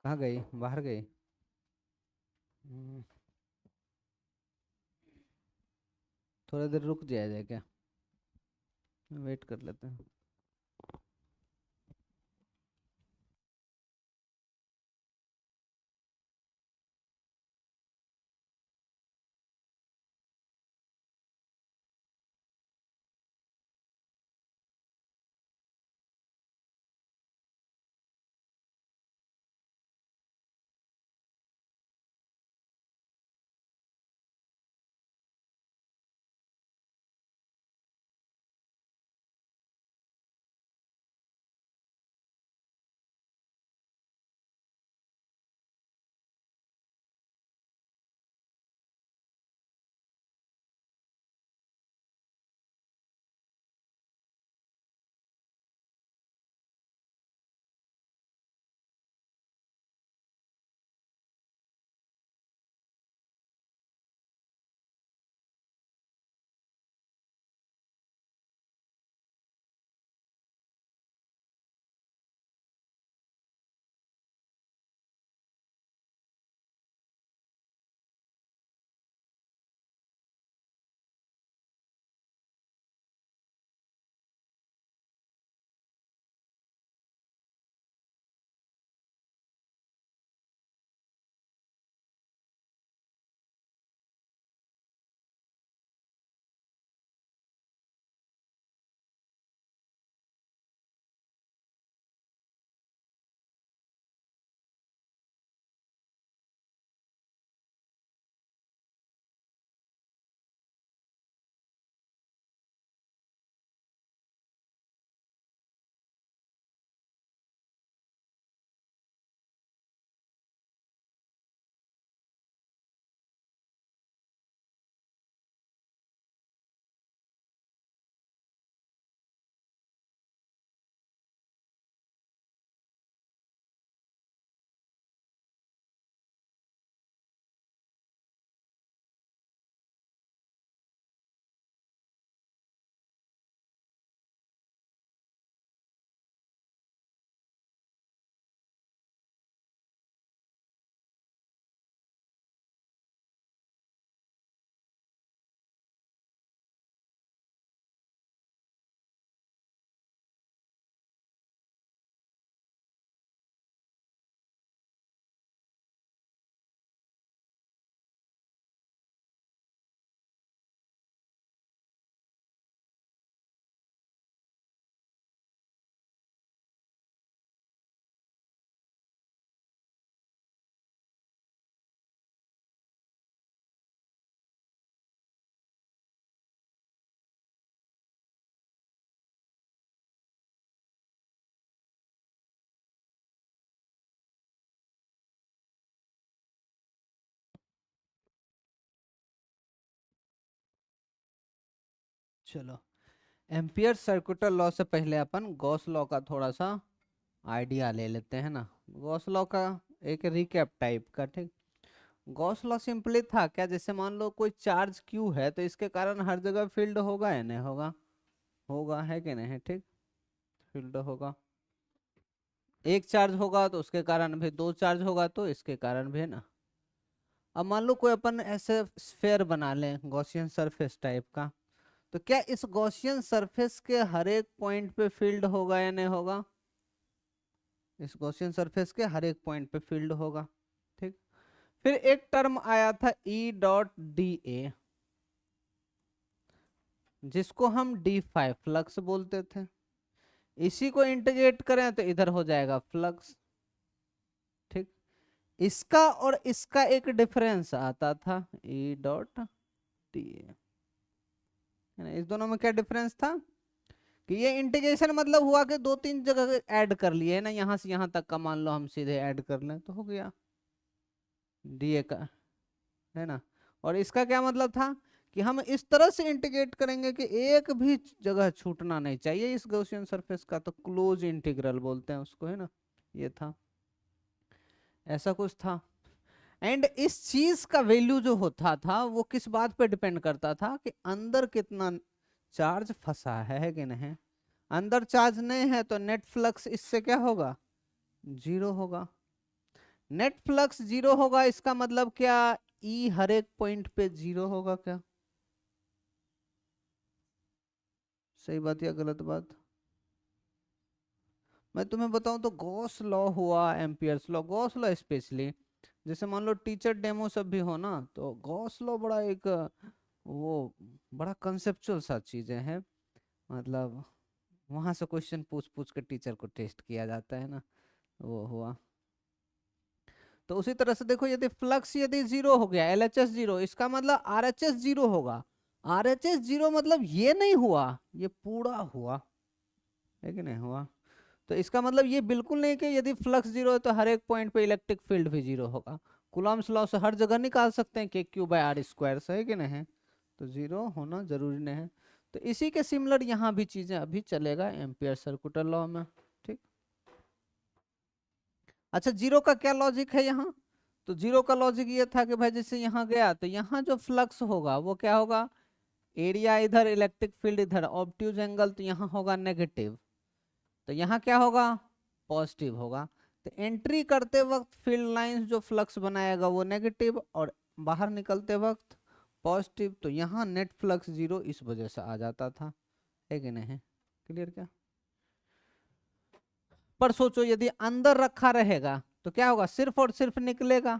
कहाँ गई, बाहर गई? हम्म, थोड़ा देर रुक जाए क्या? वेट कर लेते हैं। चलो, एम्पियर सर्कुलर लॉ से पहले अपन गॉस लॉ का थोड़ा सा आइडिया ले लेते हैं ना। गॉस लॉ का एक रिकैप टाइप का, ठीक। गॉस लॉ सिंपली था क्या, जैसे मान लो कोई चार्ज क्यू है तो इसके कारण हर जगह फील्ड होगा या नहीं होगा? होगा, है कि नहीं, ठीक। फील्ड होगा। एक चार्ज होगा तो उसके कारण भी, दो चार्ज होगा तो इसके कारण भी, है ना। अब मान लो कोई अपन ऐसे स्फेयर बना लें गॉसियन सरफेस टाइप का, तो क्या इस गॉसियन सरफेस के हर एक पॉइंट पे फील्ड होगा या नहीं होगा? इस गॉसियन सरफेस के हर एक पॉइंट पे फील्ड होगा, ठीक। फिर एक टर्म आया था ई डॉट डी ए, जिसको हम डी फाई फ्लक्स बोलते थे। इसी को इंटीग्रेट करें तो इधर हो जाएगा फ्लक्स, ठीक। इसका और इसका एक डिफरेंस आता था ई डॉट डी ए, है ना। इस दोनों में क्या डिफरेंस था कि ये इंटीग्रेशन मतलब हुआ कि दो तीन जगह ऐड कर लिए, है ना। यहां से यहां तक का मान लो हम सीधे ऐड कर लें तो हो गया डीए का, है ना। और इसका क्या मतलब था कि हम इस तरह से इंटीग्रेट करेंगे कि एक भी जगह छूटना नहीं चाहिए इस गॉसियन सरफेस का, तो क्लोज इंटीग्रल बोलते हैं उसको, है ना। ये था, ऐसा कुछ था। एंड इस चीज का वैल्यू जो होता था वो किस बात पे डिपेंड करता था कि अंदर कितना चार्ज फंसा है कि नहीं। अंदर चार्ज नहीं है तो नेट फ्लक्स इससे क्या होगा, जीरो होगा। नेट फ्लक्स जीरो होगा इसका मतलब क्या, ई हर एक पॉइंट पे जीरो होगा क्या? सही बात या गलत बात? मैं तुम्हें बताऊं तो गॉस लॉ हुआ, Ampere's law, Gauss law specially, जैसे मान लो टीचर डेमो सब भी हो ना, तो गॉस लॉ बड़ा एक वो बड़ा कंसेप्चुअल सा चीजें हैं, मतलब वहां से क्वेश्चन पूछ पूछ के टीचर को टेस्ट किया जाता है ना, वो हुआ। तो उसी तरह से देखो, यदि फ्लक्स यदि जीरो हो गया, एलएचएस जीरो, इसका मतलब आरएचएस जीरो होगा। आरएचएस जीरो मतलब ये नहीं हुआ, ये पूरा हुआ है कि नहीं हुआ? तो इसका मतलब ये बिल्कुल नहीं कि यदि फ्लक्स जीरो है तो हर एक पॉइंट पे इलेक्ट्रिक फील्ड भी जीरो होगा। कूलम्ब्स लॉ से हर जगह निकाल सकते हैं कि क्यू बाय आर स्क्वायर से, है कि नहीं? तो जीरो होना जरूरी नहीं है। तो इसी के सिमिलर यहाँ भी चीजें अभी चलेगा एम्पियर सर्कुलर लॉ में। ठीक। अच्छा, जीरो का क्या लॉजिक है यहाँ? तो जीरो का लॉजिक ये था कि भाई जैसे यहाँ गया तो यहाँ जो फ्लक्स होगा वो क्या होगा, एरिया इधर, इलेक्ट्रिक फील्ड इधर, ऑब्ट्यूज एंगल तो यहाँ होगा नेगेटिव, तो यहाँ क्या होगा, पॉजिटिव होगा। तो एंट्री करते वक्त फील्ड लाइंस जो फ्लक्स बनाएगा वो नेगेटिव, और बाहर निकलते वक्त पॉजिटिव, तो यहाँ नेट फ्लक्स जीरो इस वजह से आ जाता था, है कि नहीं? क्लियर क्या? पर सोचो यदि अंदर रखा रहेगा तो क्या होगा, सिर्फ और सिर्फ निकलेगा,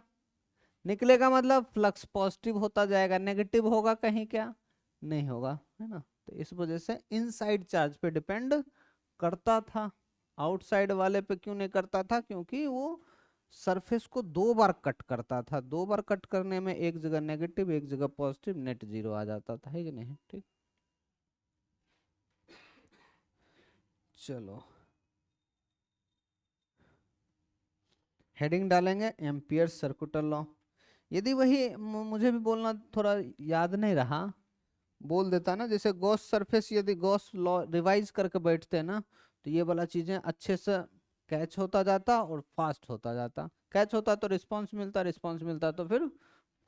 निकलेगा मतलब फ्लक्स पॉजिटिव होता जाएगा, नेगेटिव होगा कहीं क्या, नहीं होगा, है ना? तो इस वजह से इनसाइड चार्ज पे डिपेंड करता था, आउटसाइड वाले पे क्यों नहीं करता था, क्योंकि वो सरफेस को दो बार कट करता था, दो बार कट करने में एक जगह नेगेटिव एक जगह पॉजिटिव, नेट जीरो आ जाता था, है कि नहीं? ठीक। चलो हेडिंग डालेंगे एम्पियर सर्कुलर लॉ। यदि वही मुझे भी बोलना थोड़ा याद नहीं रहा, बोल देता ना, जैसे गॉस सरफेस, यदि गॉस लॉ रिवाइज करके बैठते हैं ना, तो ये वाला चीजें अच्छे से कैच होता जाता और फास्ट होता जाता, कैच होता तो रिस्पांस मिलता, रिस्पांस मिलता तो फिर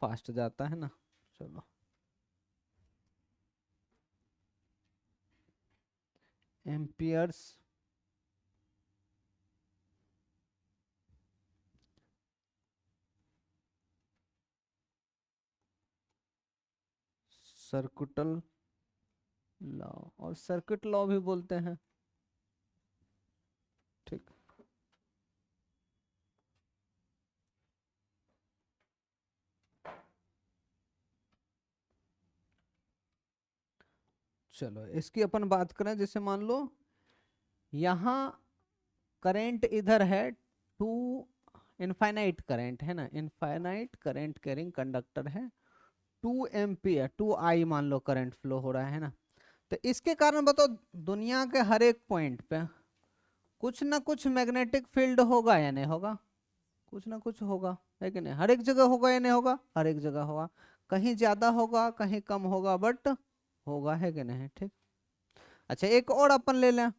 फास्ट जाता, है ना? चलो एम्पियर्स सर्कुटल लॉ, और सर्किट लॉ भी बोलते हैं। ठीक। चलो इसकी अपन बात करें, जैसे मान लो यहाँ करंट इधर है, टू इनफाइनाइट करंट है ना, इनफाइनाइट करंट कैरिंग कंडक्टर है, 2 एम्पियर, 2 I मान लो करंट फ्लो हो रहा है ना। तो इसके कारण बताओ, दुनिया के हर एक पॉइंट पे कुछ ना कुछ मैग्नेटिक फील्ड होगा या नहीं होगा? कुछ ना कुछ होगा, है कि नहीं? हर एक जगह होगा या नहीं होगा? हर एक जगह होगा, कहीं ज्यादा होगा कहीं कम होगा, बट होगा, है कि नहीं? ठीक। अच्छा एक और अपन ले लें,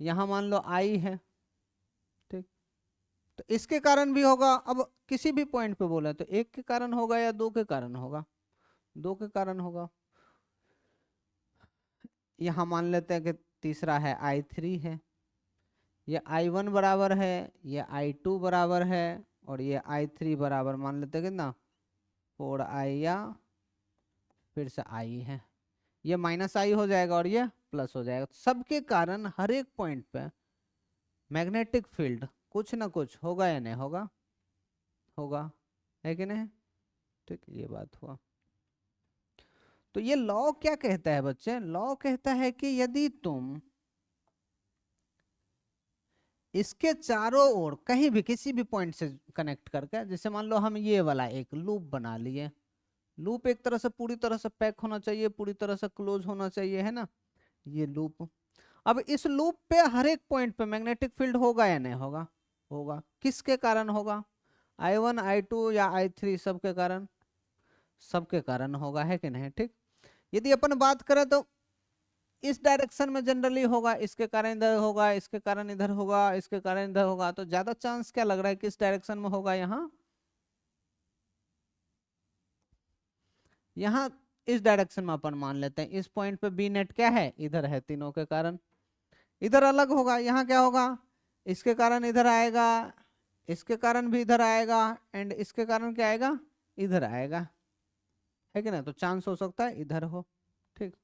यहाँ मान लो आई है, ठीक, तो इसके कारण भी होगा। अब किसी भी पॉइंट पे बोला तो एक के कारण होगा या दो के कारण होगा? दो के कारण होगा। यहाँ मान लेते हैं कि तीसरा है I3 है, ये I1 बराबर है, ये I2 बराबर है, और ये I3 बराबर मान लेते हैं कितना, 4I, या फिर से I है, ये माइनस I हो जाएगा और ये प्लस हो जाएगा। सबके कारण हर एक पॉइंट पे मैग्नेटिक फील्ड कुछ ना कुछ होगा या नहीं होगा? होगा, है कि नहीं? ठीक, ये बात हुआ। तो ये लॉ क्या कहता है बच्चे? लॉ कहता है कि यदि तुम इसके चारों ओर कहीं भी किसी भी पॉइंट से कनेक्ट करके, जैसे मान लो हम ये वाला एक लूप बना लिए, लूप एक तरह से पूरी तरह से पैक होना चाहिए, पूरी तरह से क्लोज होना चाहिए, है ना, ये लूप। अब इस लूप पे हर एक पॉइंट पे मैग्नेटिक फील्ड होगा या नहीं होगा? होगा। किसके कारण होगा? I1 I2 या I3, सबके कारण, सबके कारण होगा, है कि नहीं? ठीक। यदि अपन बात करें तो इस डायरेक्शन में जनरली होगा, इसके कारण इधर होगा, इसके कारण इधर होगा, इसके कारण इधर होगा, तो ज्यादा चांस क्या लग रहा है किस डायरेक्शन में होगा? यहाँ, यहाँ इस डायरेक्शन में अपन मान लेते हैं, इस पॉइंट पे बी नेट क्या है, इधर है, तीनों के कारण। इधर अलग होगा, यहाँ क्या होगा, इसके कारण इधर आएगा, इसके कारण भी इधर आएगा एंड इसके कारण क्या आएगा, इधर आएगा, है कि ना। तो चांस हो सकता है इधर हो, ठीक,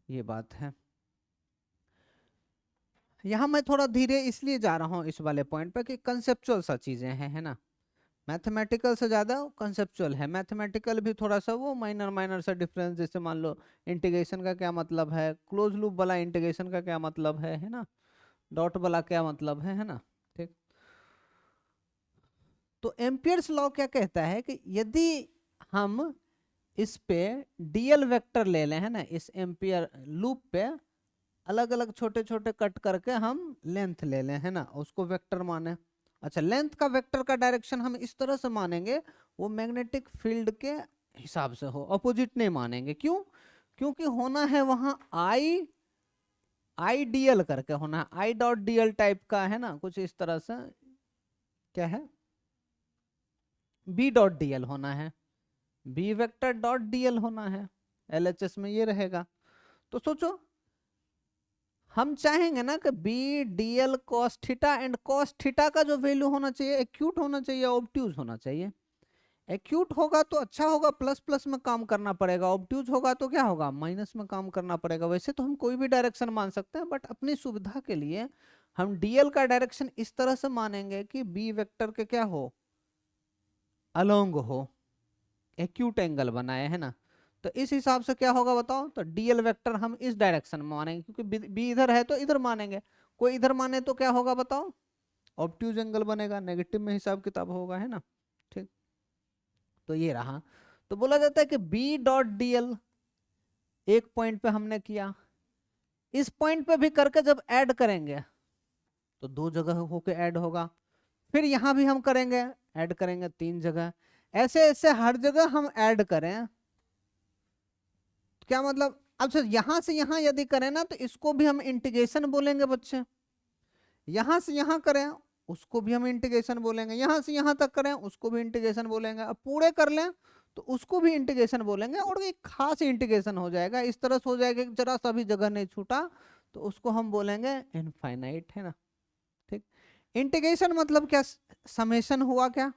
ये बात है। यहाँ मैं थोड़ा धीरे इसलिए जा रहा हूँ इस वाले पॉइंट पे कि कंसेप्चुअल सा चीजें हैं, है ना। मैथमेटिकल से ज्यादा कंसेप्चुअल है। मैथमेटिकल भी थोड़ा सा वो माइनर माइनर सा डिफरेंस, जैसे मान लो इंटीग्रेशन का क्या मतलब है, क्लोज लूप वाला इंटीग्रेशन का क्या मतलब है ना, डॉट वाला क्या मतलब है ना, ठीक। तो एम्पियर्स लॉ क्या कहता है कि यदि हम इस पे डीएल वेक्टर ले लें, है ना, इस एम्पियर लूप पे अलग अलग छोटे छोटे कट करके हम लेंथ ले लें, है ना, उसको वेक्टर माने। अच्छा, लेंथ का वेक्टर का डायरेक्शन हम इस तरह से मानेंगे वो मैग्नेटिक फील्ड के हिसाब से हो, अपोजिट नहीं मानेंगे। क्यों? क्योंकि होना है वहां आई डीएल करके होना है, आई डॉट डीएल टाइप का, है ना, कुछ इस तरह से। क्या है? बी डॉट डीएल होना है, बी वेक्टर डॉट डीएल होना है, एलएचएस में ये रहेगा। तो सोचो हम चाहेंगे ना कि B dl cos theta, and cos theta का जो वैल्यू होना चाहिए एक्यूट होना चाहिए, ऑब्ट्यूज होना चाहिए। एक्यूट होगा तो अच्छा होगा, प्लस प्लस में काम करना पड़ेगा, ऑब्ट्यूज होगा तो क्या होगा, माइनस में काम करना पड़ेगा। वैसे तो हम कोई भी डायरेक्शन मान सकते हैं, बट अपनी सुविधा के लिए हम डीएल का डायरेक्शन इस तरह से मानेंगे कि बी वेक्टर के क्या हो, अलोंग हो, एक्यूट एंगल बनाए, है ना। तो इस हिसाब से क्या होगा बताओ, तो डीएल वेक्टर हम इस डायरेक्शन में मानेंगे, क्योंकि बी इधर है तो इधर मानेंगे, कोई इधर माने तो क्या होगा बताओ, ऑब्ट्यूज एंगल बनेगा, नेगेटिव में हिसाब किताब होगा, है ना, ठीक। तो ये रहा। तो बोला जाता है कि बी डॉट डीएल एक पॉइंट पे हमने किया, इस पॉइंट पे भी करके जब ऐड करेंगे तो दो जगह होके ऐड होगा, फिर यहां भी हम करेंगे, ऐड करेंगे तीन जगह, ऐसे ऐसे हर जगह हम ऐड करें। क्या मतलब, अब यहां से यहां यदि करें ना तो इसको भी हम इंटीग्रेशन बोलेंगे बच्चे, यहां से यहां करें उसको भी हम इंटीग्रेशन बोलेंगे, यहां से यहां तक करें उसको भी इंटीग्रेशन बोलेंगे, अब पूरे कर लें तो उसको भी इंटीग्रेशन बोलेंगे, और एक खास इंटीग्रेशन हो जाएगा, इस तरह से हो जाएगा कि जरा सा भी जगह नहीं छूटा, तो उसको हम बोलेंगे इनफाइनाइट, है ना, ठीक। इंटीग्रेशन मतलब क्या, समेशन हुआ क्या,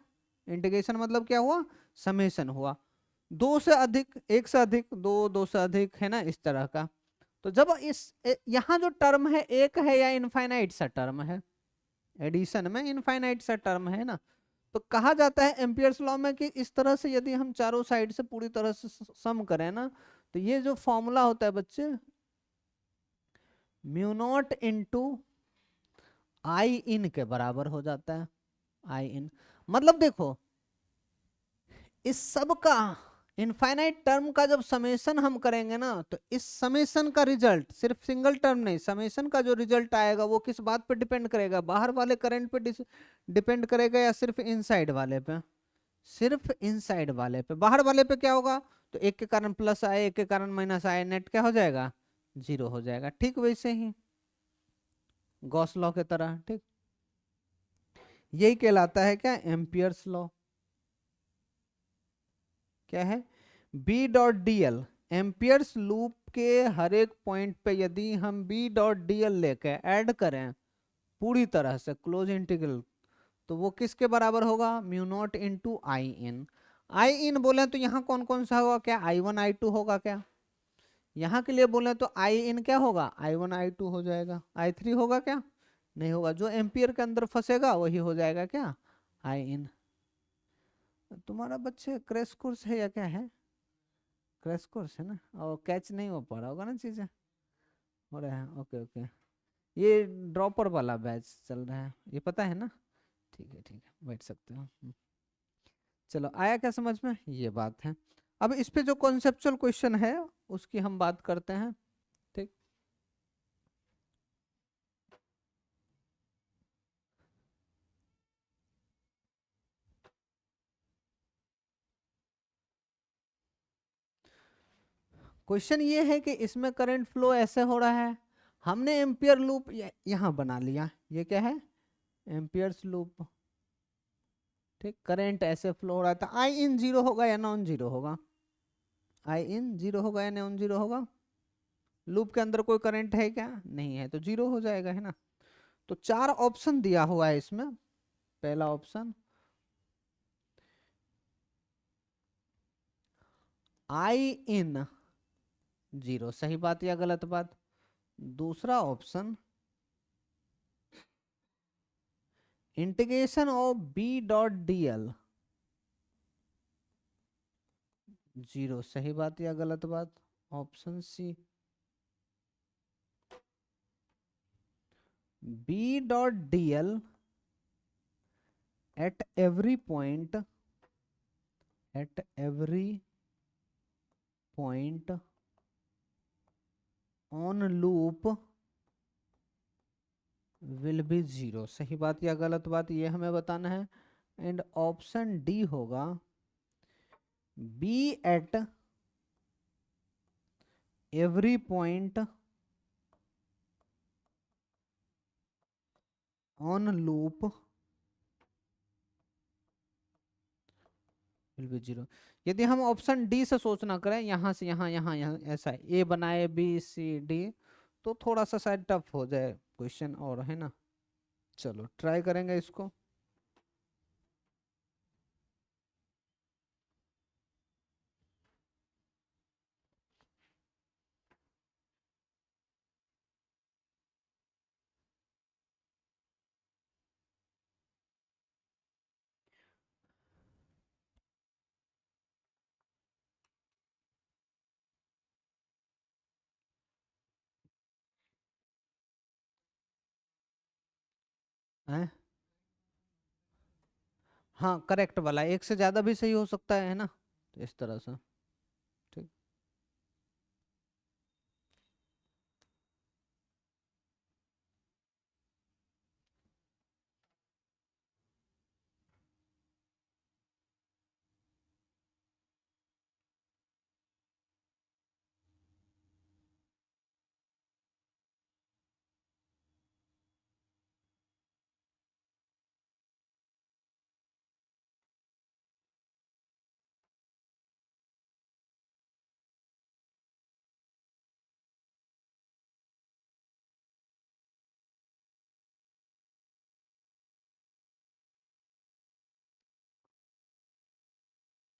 इंटीग्रेशन मतलब क्या हुआ, समेशन हुआ, दो से अधिक, एक से अधिक, दो, दो से अधिक, है ना, इस तरह का। तो जब यहाँ जो टर्म है एक है या इनफाइनाइट सा टर्म है, एडिशन में इनफाइनाइट सा टर्म है ना, तो कहा जाता है एम्पियर्स लॉ में कि इस तरह से यदि हम चारों साइड से पूरी तरह से सम करें ना, तो ये जो फॉर्मूला होता है बच्चे, म्यू नॉट इंटू आई इन के बराबर हो जाता है। आई इन मतलब देखो, इस सब का इनफाइनाइट टर्म का जब समेशन हम करेंगे ना, तो इस समेशन का रिजल्ट सिर्फ सिंगल टर्म नहीं, समेशन का जो रिजल्ट आएगा वो किस बात पे डिपेंड करेगा, बाहर वाले करंट पे डिपेंड करेगा या सिर्फ इनसाइड वाले पे, सिर्फ इनसाइड वाले पे। बाहर वाले पे क्या होगा, तो एक के कारण प्लस आए एक के कारण माइनस आए, नेट क्या हो जाएगा, जीरो हो जाएगा। ठीक वैसे ही गॉस लॉ के तरह, ठीक, यही कहलाता है क्या, एम्पियर्स लॉ। क्या है, B dot dl, Ampere's loop के हर एक पॉइंट पे यदि हम बी डॉट डीएल लेके ऐड करें पूरी तरह से क्लोज इंटीग्रल, तो वो किसके बराबर होगा, म्यू नॉट इंटू आई इन। आई इन बोले तो यहाँ कौन कौन सा होगा, क्या आई वन आई टू होगा, क्या यहाँ के लिए बोले तो आई इन क्या होगा, आई वन आई टू हो जाएगा, आई थ्री होगा क्या, नहीं होगा, जो एम्पियर के अंदर फंसेगा वही हो जाएगा क्या, आई इन। तुम्हारा बच्चे क्रैश कोर्स है या क्या है, क्रैश कोर्स है ना, और कैच नहीं हो पा रहा होगा ना, चीजें हो रहा है, ओके ओके। ये ड्रॉपर वाला बैच चल रहा है, ये पता है ना, ठीक है बैठ सकते हो। चलो आया क्या समझ में, ये बात है। अब इस पे जो कॉन्सेप्चुअल क्वेश्चन है उसकी हम बात करते हैं, ठीक। क्वेश्चन ये है कि इसमें करंट फ्लो ऐसे हो रहा है, हमने एम्पियर लूप यहाँ बना लिया, ये क्या है, एम्पियर्स लूप, ठीक। करंट ऐसे फ्लो हो रहा था, आई इन जीरो होगा या नॉन जीरो होगा, आई इन जीरो होगा या नॉन जीरो होगा, लूप के अंदर कोई करंट है क्या, नहीं है, तो जीरो हो जाएगा, है ना। तो चार ऑप्शन दिया हुआ है इसमें, पहला ऑप्शन। आई इन 0, सही बात या गलत बात? दूसरा option, integration of B dot d l 0, सही बात या गलत बात? Option C, B dot d l at every point, at every point on loop will be 0, सही बात या गलत बात, ये हमें बताना है। एंड ऑप्शन डी होगा, B at every point on loop will be 0। यदि हम ऑप्शन डी से सोचना करें, यहां से यहाँ यहाँ यहाँ ऐसा ए बनाए बी सी डी, तो थोड़ा सा शायद टफ हो जाए क्वेश्चन, और है ना। चलो ट्राई करेंगे इसको। हैं? हाँ करेक्ट वाला, एक से ज्यादा भी सही हो सकता है ना, तो इस तरह से। ठीक,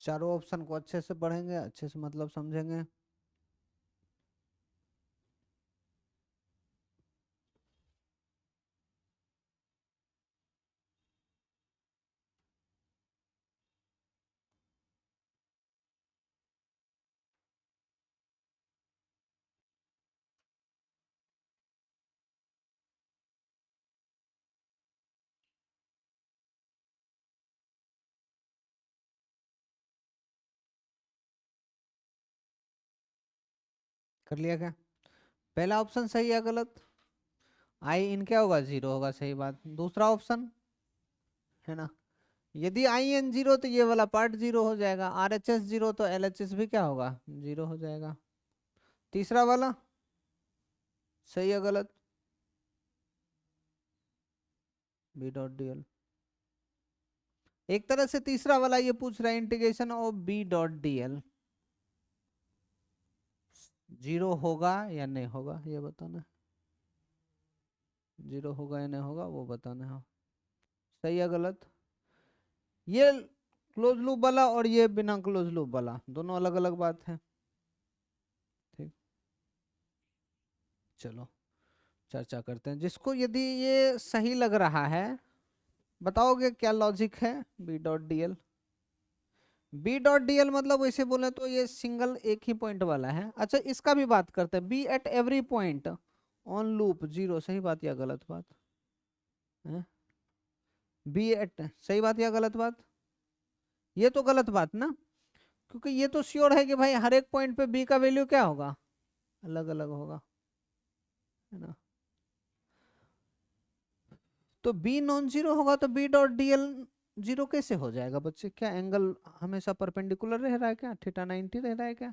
चारों ऑप्शन को अच्छे से पढ़ेंगे, अच्छे से मतलब समझेंगे। कर लिया क्या? पहला ऑप्शन सही या गलत? आई इन क्या होगा, 0 होगा, सही बात। दूसरा ऑप्शन है ना, यदि आई एन 0 तो ये वाला पार्ट 0 हो जाएगा, आर एच एस 0 तो एल एच एस भी क्या होगा, 0 हो जाएगा। तीसरा वाला सही या गलत? बी डॉट डी एल, एक तरह से तीसरा वाला ये पूछ रहा है, integration of B dot d l 0 होगा या नहीं होगा, ये बताना है। 0 होगा या नहीं होगा वो बताना है। सही या गलत? ये क्लोज लूप वाला और ये बिना क्लोज लूप वाला दोनों अलग अलग बात है। ठीक, चलो चर्चा करते हैं। जिसको यदि ये सही लग रहा है, बताओगे क्या लॉजिक है B dot d l? B dot d l मतलब वैसे बोले तो ये सिंगल एक ही पॉइंट वाला है। अच्छा इसका भी बात करते हैं, B at every point on loop 0, सही बात या गलत बात है? बी एट, सही बात या गलत बात? ये तो गलत बात ना, क्योंकि ये तो श्योर है कि भाई हर एक पॉइंट पे बी का वैल्यू क्या होगा, अलग अलग होगा, है ना। तो बी नॉन जीरो होगा तो बी डॉट डी एल 0 कैसे हो जाएगा बच्चे? क्या एंगल हमेशा परपेंडिकुलर रह रहा है क्या, थीटा 90 रह रहा है क्या?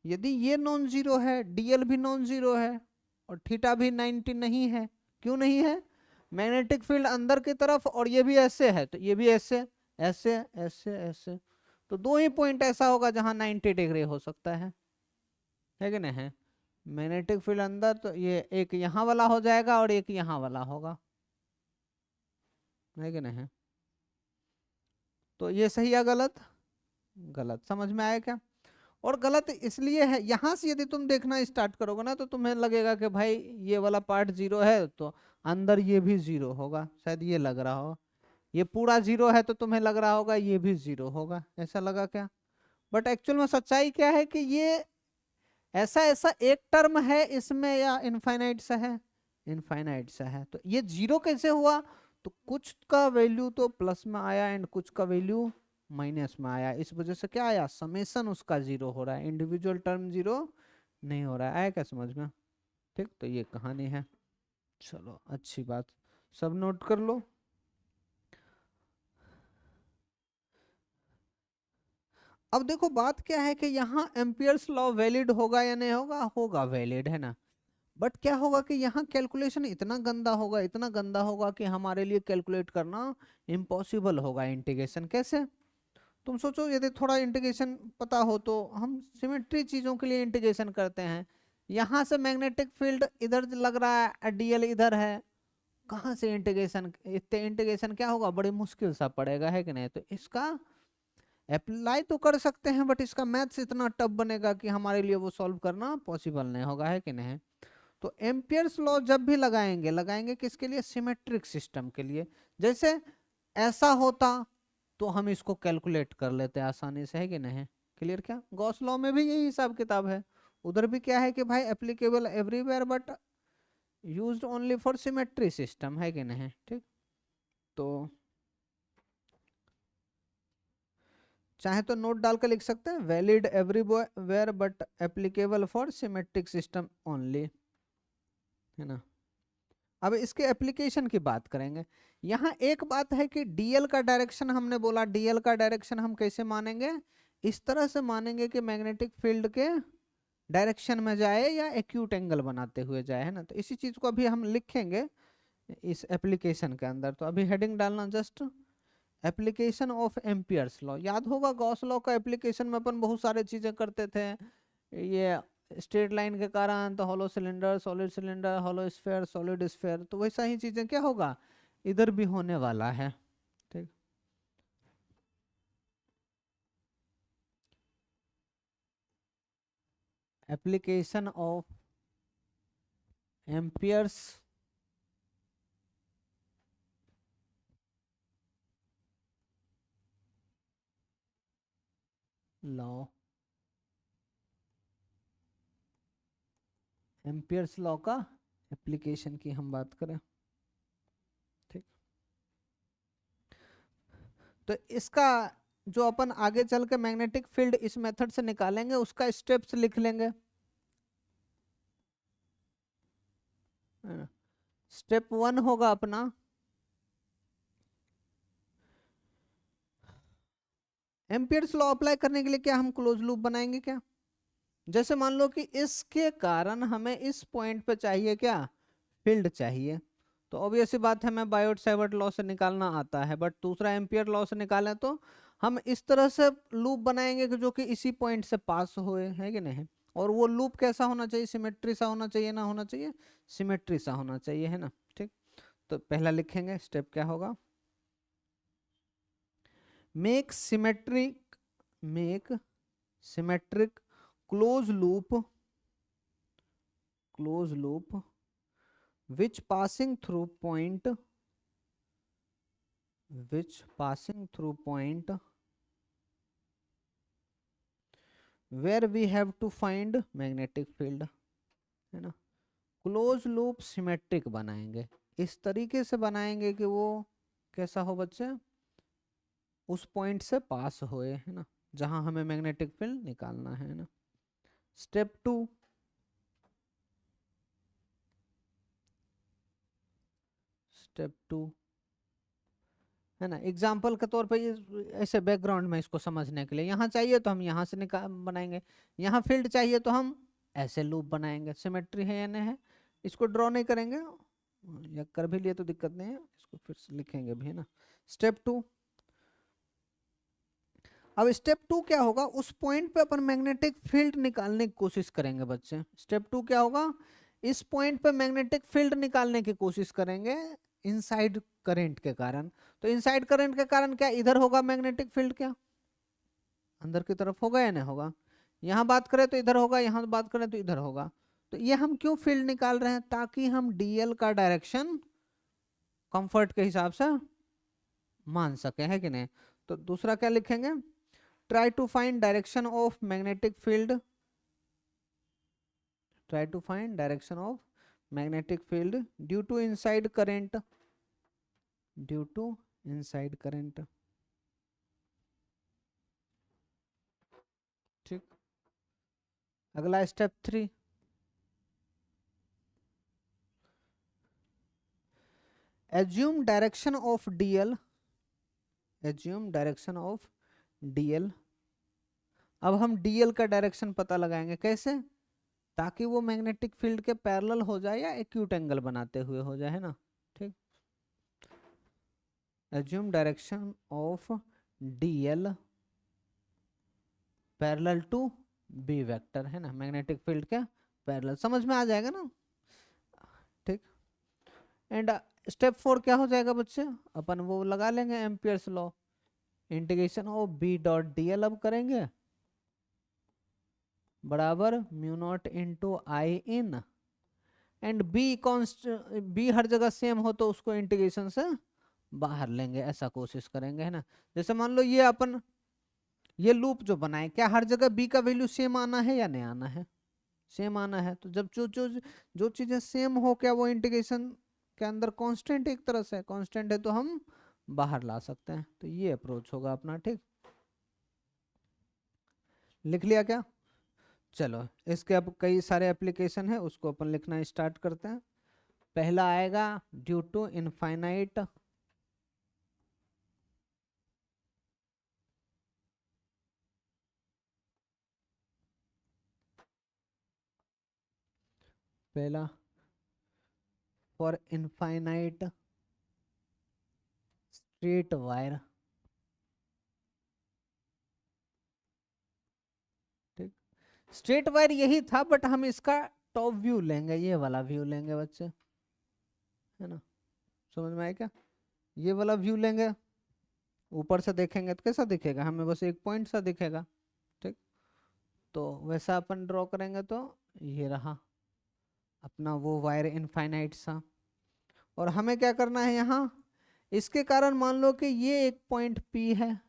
यदि ये नॉन जीरो है, डीएल भी नॉन जीरो है, और थीटा भी 90 नहीं है, क्यों नहीं है? मैग्नेटिक फील्ड अंदर की तरफ, और ये भी ऐसे है, तो ये भी ऐसे ऐसे ऐसे ऐसे, तो दो ही पॉइंट ऐसा होगा जहां 90 डिग्री हो सकता है कि नहीं है? मैग्नेटिक फील्ड अंदर, तो ये एक यहाँ वाला हो जाएगा और एक यहाँ वाला होगा, है कि नहीं? तो ये सही है गलत? गलत। समझ में आया क्या? और गलत इसलिए है, यहां से यदि तुम देखना स्टार्ट करोगे ना तो तुम्हें लगेगा कि भाई ये वाला पार्ट जीरो है तो अंदर ये भी जीरो होगा, शायद ये लग रहा हो। ये पूरा जीरो है तो तुम्हें लग रहा होगा ये भी जीरो होगा, ऐसा लगा क्या? बट एक्चुअल में सच्चाई क्या है कि ये ऐसा ऐसा एक टर्म है इसमें या इनफाइनाइट सा है? इनफाइनाइट सा है। तो ये जीरो कैसे हुआ? तो कुछ का वैल्यू तो प्लस में आया एंड कुछ का वैल्यू माइनस में आया, इस वजह से क्या आया, समेशन उसका जीरो हो रहा है, इंडिविजुअल टर्म जीरो नहीं हो रहा है। आया क्या समझ में? ठीक, तो ये कहानी है। चलो अच्छी बात, सब नोट कर लो। अब देखो बात क्या है कि यहाँ एम्पियर्स लॉ वैलिड होगा या नहीं होगा? होगा, वैलिड है ना। बट क्या होगा कि यहाँ कैलकुलेशन इतना गंदा होगा, इतना गंदा होगा कि हमारे लिए कैलकुलेट करना इम्पॉसिबल होगा। इंटीग्रेशन कैसे? तुम सोचो, यदि थोड़ा इंटीग्रेशन पता हो तो हम सिमेट्री चीजों के लिए इंटीग्रेशन करते हैं। यहाँ से मैग्नेटिक फील्ड इधर लग रहा है, डीएल इधर है, कहाँ से इंटीग्रेशन, इतने इंटीग्रेशन क्या होगा, बड़ी मुश्किल सा पड़ेगा, है कि नहीं? तो इसका अप्लाई तो कर सकते हैं बट इसका मैथ्स इतना टफ बनेगा कि हमारे लिए वो सॉल्व करना पॉसिबल नहीं होगा, है कि नहीं? तो एम्पियर्स लॉ जब भी लगाएंगे, लगाएंगे किसके लिए? सिमेट्रिक सिस्टम के लिए। जैसे ऐसा होता तो हम इसको कैलकुलेट कर लेते हैं आसानी से, है कि नहीं? क्लियर क्या? गॉस लॉ में भी यही हिसाब किताब है। उधर भी क्या है कि भाई applicable everywhere but used only for symmetry system, है कि नहीं? ठीक, तो चाहे तो नोट डाल कर लिख सकते हैं, valid everywhere but applicable for symmetric system only, है ना। अब इसके एप्लीकेशन की बात करेंगे। यहाँ एक बात है कि डीएल का डायरेक्शन, हमने बोला डीएल का डायरेक्शन हम कैसे मानेंगे? इस तरह से मानेंगे कि मैग्नेटिक फील्ड के डायरेक्शन में जाए या एक्यूट एंगल बनाते हुए जाए, है ना। तो इसी चीज को अभी हम लिखेंगे इस एप्लीकेशन के अंदर। तो अभी हेडिंग डालना just application of Ampere's law. याद होगा गॉस लॉ का एप्लीकेशन में अपन बहुत सारे चीजें करते थे, ये स्ट्रेट लाइन के कारण, तो hollow cylinder, hollow sphere, solid sphere, तो वैसा ही चीजें क्या होगा इधर भी होने वाला है। ठीक, application of Ampere's law, Ampere's law का एप्लीकेशन की हम बात करें। ठीक, तो इसका जो अपन आगे चल के मैग्नेटिक फील्ड इस मेथड से निकालेंगे उसका स्टेप्स लिख लेंगे। स्टेप 1 होगा अपना एम्पियर्स लॉ अप्लाई करने के लिए क्या हम क्लोज लूप बनाएंगे क्या? जैसे मान लो कि इसके कारण हमें इस पॉइंट पे चाहिए क्या, फील्ड चाहिए। तो ऑब्वियस सी बात है, हमें बायोट सावर्ट लॉ से निकालना आता है, बट दूसरा एम्पियर लॉ से निकालें तो हम इस तरह से लूप बनाएंगे कि जो कि इसी पॉइंट से पास हुए, है कि नहीं? और वो लूप कैसा होना चाहिए? सिमेट्री सा होना चाहिए, ना होना चाहिए? सिमेट्री सा होना चाहिए, है ना। ठीक, तो पहला लिखेंगे स्टेप क्या होगा, make symmetric close loop which passing through point where we have to find magnetic field, है ना। क्लोज लूप सिमेट्रिक बनाएंगे, इस तरीके से बनाएंगे कि वो कैसा हो बच्चे, उस पॉइंट से पास होए, है ना, जहां हमें मैग्नेटिक फील्ड निकालना है ना। स्टेप 2, है ना, एग्जाम्पल के तौर पे ये ऐसे बैकग्राउंड में इसको समझने के लिए, यहाँ चाहिए तो हम यहाँ से निकाल बनाएंगे, यहाँ फील्ड चाहिए तो हम ऐसे लूप बनाएंगे। सिमेट्री है या नहीं है, इसको ड्रॉ नहीं करेंगे, या कर भी लिए तो दिक्कत नहीं है, इसको फिर से लिखेंगे भी, है ना। स्टेप 2, अब स्टेप 2 क्या होगा, उस पॉइंट पे अपन मैग्नेटिक फील्ड निकालने की कोशिश करेंगे बच्चे। स्टेप 2 क्या होगा, इस पॉइंट पे मैग्नेटिक फील्ड निकालने की कोशिश करेंगे इनसाइड करंट के कारण। तो इनसाइड करंट के कारण क्या इधर होगा मैग्नेटिक फील्ड, क्या अंदर की तरफ होगा या नहीं होगा। यहाँ बात करें तो इधर होगा, यहाँ बात करें तो इधर होगा। तो ये हम क्यों फील्ड निकाल रहे हैं, ताकि हम डीएल का डायरेक्शन कंफर्ट के हिसाब से मान सके, है कि नहीं। तो दूसरा क्या लिखेंगे, try to find direction of magnetic field, try to find direction of magnetic field due to inside current, due to inside current. ठीक, अगला step 3, assume direction of dl, assume direction of dl. अब हम DL का direction पता लगाएंगे, कैसे, ताकि वो मैग्नेटिक फील्ड के पैरेलल हो जाए या एक्यूट एंगल बनाते हुए हो जाए, है ना। ठीक, assume direction of dl parallel to B vector, है ना, मैग्नेटिक फील्ड के पैरेलल, समझ में आ जाएगा ना। ठीक, एंड स्टेप 4 क्या हो जाएगा बच्चे, अपन वो लगा लेंगे ampere's law, integration of B dot dl अब करेंगे बराबर mu naught into I in, and B const, B हर जगह सेम हो तो उसको इंटीग्रेशन से बाहर लेंगे, ऐसा कोशिश करेंगे, है ना। जैसे मान लो ये अपन ये लूप जो बनाए, क्या हर जगह बी का वैल्यू सेम आना है या नहीं आना है, सेम आना है। तो जब जो चीजें सेम हो, क्या वो इंटीग्रेशन के अंदर कांस्टेंट, एक तरह से कांस्टेंट है तो हम बाहर ला सकते हैं। तो ये अप्रोच होगा अपना। ठीक, लिख लिया क्या, चलो इसके अब कई सारे एप्लीकेशन है, उसको अपन लिखना स्टार्ट करते हैं। पहला आएगा ड्यू टू इनफाइनाइट, पहला फॉर इनफाइनाइट स्ट्रेट वायर। ठीक, स्ट्रेट वायर यही था, बट हम इसका टॉप व्यू लेंगे, ये वाला व्यू लेंगे बच्चे, है ना, समझ में आया क्या, ये वाला व्यू लेंगे। ऊपर से देखेंगे तो कैसा दिखेगा, हमें बस एक पॉइंट सा दिखेगा। ठीक, तो वैसा अपन ड्रॉ करेंगे तो ये रहा अपना वो वायर इनफाइनाइट सा। और हमें क्या करना है यहाँ, इसके कारण मान लो कि ये एक पॉइंट P है,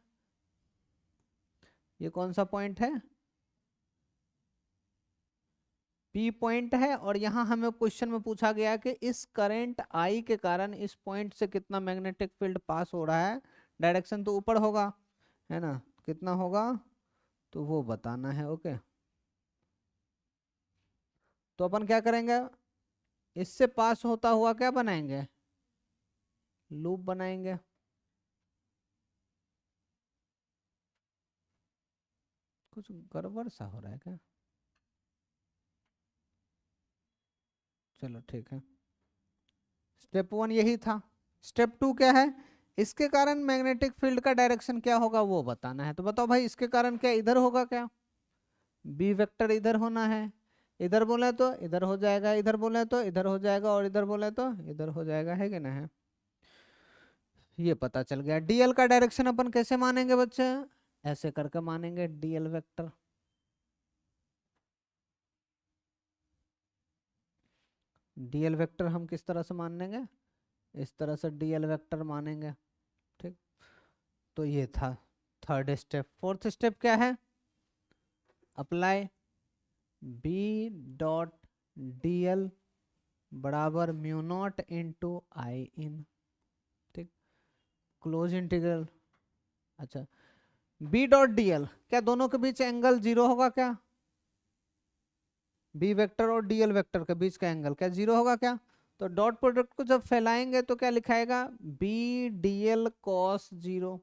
ये कौन सा पॉइंट है, P पॉइंट है। और यहाँ हमें क्वेश्चन में पूछा गया कि इस करंट I के कारण इस पॉइंट से कितना मैग्नेटिक फील्ड पास हो रहा है, डायरेक्शन तो ऊपर होगा, है ना, कितना होगा तो वो बताना है। ओके, तो अपन क्या करेंगे, इससे पास होता हुआ क्या बनाएंगे, लूप बनाएंगे। कुछ गड़बड़ सा हो रहा है क्या, चलो ठीक है। स्टेप 1 यही था। स्टेप 2 क्या है, इसके कारण मैग्नेटिक फील्ड का डायरेक्शन क्या होगा वो बताना है। तो बताओ भाई, इसके कारण क्या इधर होगा, क्या बी वेक्टर इधर होना है, इधर बोले तो इधर हो जाएगा, इधर बोले तो इधर हो जाएगा, और इधर बोले तो इधर हो जाएगा, है कि नहीं है। ये पता चल गया। डीएल का डायरेक्शन अपन कैसे मानेंगे बच्चे, ऐसे करके मानेंगे डीएल वेक्टर। डीएल वेक्टर हम किस तरह से मान लेंगे, इस तरह से डीएल वेक्टर मानेंगे। ठीक, तो ये था थर्ड स्टेप। फोर्थ स्टेप क्या है, अप्लाई बी डॉट डीएल बराबर mu naught into I in. ठीक, क्लोज इंटीग्रल। अच्छा, बी डॉट डीएल, क्या दोनों के बीच एंगल 0 होगा, क्या बी वेक्टर और डीएल वेक्टर के बीच का एंगल क्या 0 होगा क्या। तो डॉट प्रोडक्ट को जब फैलाएंगे तो क्या लिखाएगा, बी डीएल कॉस 0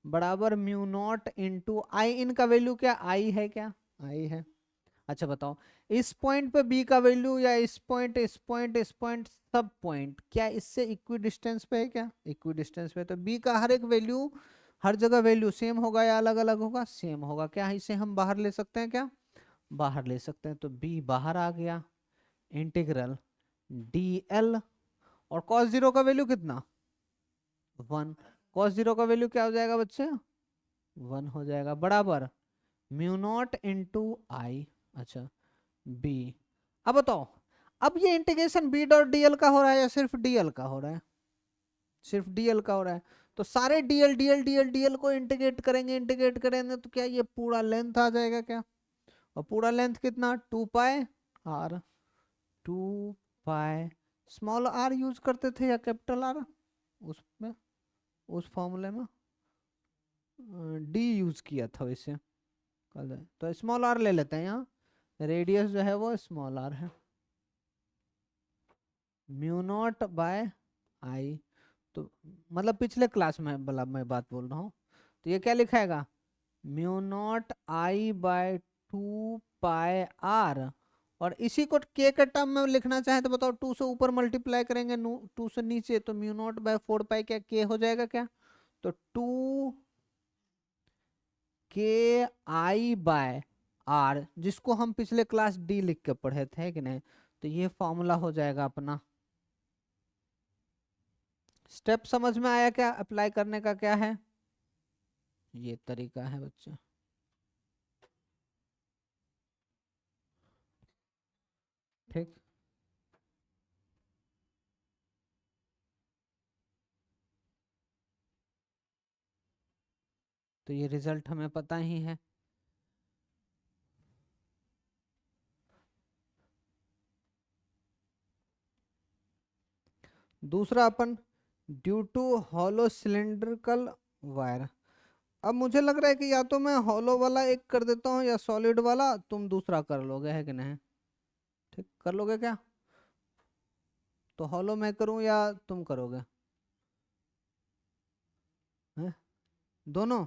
बराबर म्यू नॉट इंटू आई इन का वैल्यू क्या आई है, क्या आई है। अच्छा बताओ, इस पॉइंट पे बी का वैल्यू या इस पॉइंट इस पॉइंट इस पॉइंट सब पॉइंट क्या इससे इक्वी डिस्टेंस पे है, क्या इक्वी डिस्टेंस पे। तो बी का हर एक वैल्यू, हर जगह वैल्यू सेम होगा या अलग अलग होगा, सेम होगा। क्या इसे हम बाहर ले सकते हैं, क्या बाहर ले सकते हैं। तो बी बाहर आ गया, इंटीग्रल डी एल, और cos जीरो का वैल्यू कितना, 1। cos जीरो का वैल्यू क्या हो जाएगा बच्चे, 1 हो जाएगा, बराबर म्यू नॉट इंटू आई, अच्छा बी। अब बताओ, अब ये इंटीग्रेशन बी डॉट डीएल का हो रहा है या सिर्फ डीएल का हो रहा है, सिर्फ डीएल का हो रहा है। तो सारे डीएल डीएल डीएल डीएल को इंटीग्रेट करेंगे तो क्या ये पूरा लेंथ आ जाएगा क्या, और पूरा लेंथ कितना 2 pi r, 2 pi small r use करते थे या कैपिटल आर, उसमें उस फॉर्मूले में डी यूज किया था वैसे, तो स्मॉल आर ले लेते हैं यहाँ, रेडियस जो है वो स्मॉल आर है, म्यू नॉट बाय आई। तो मतलब पिछले क्लास में मतलब मैं बात बोल रहा हूँ, तो ये क्या लिखाएगा, mu naught I by 2 pi r, और इसी को के के टर्म में लिखना चाहे तो बताओ, 2 से ऊपर मल्टीप्लाई करेंगे 2 से नीचे, तो म्यू नॉट बाय 4 पाई क्या के हो जाएगा क्या, तो 2 KI/R, जिसको हम पिछले क्लास डी लिख के पढ़े थे कि नहीं, तो ये फॉर्मूला हो जाएगा अपना। स्टेप समझ में आया क्या, अप्लाई करने का क्या है, ये तरीका है बच्चे। ठीक, तो ये रिजल्ट हमें पता ही है। दूसरा अपन, due to hollow cylindrical wire. अब मुझे लग रहा है कि या तो मैं हॉलो वाला एक कर देता हूँ या सॉलिड वाला, तुम दूसरा कर लोगे है कि नहीं, ठीक कर लोगे क्या, तो हॉलो मैं करूँ या तुम करोगे, हैं? दोनों,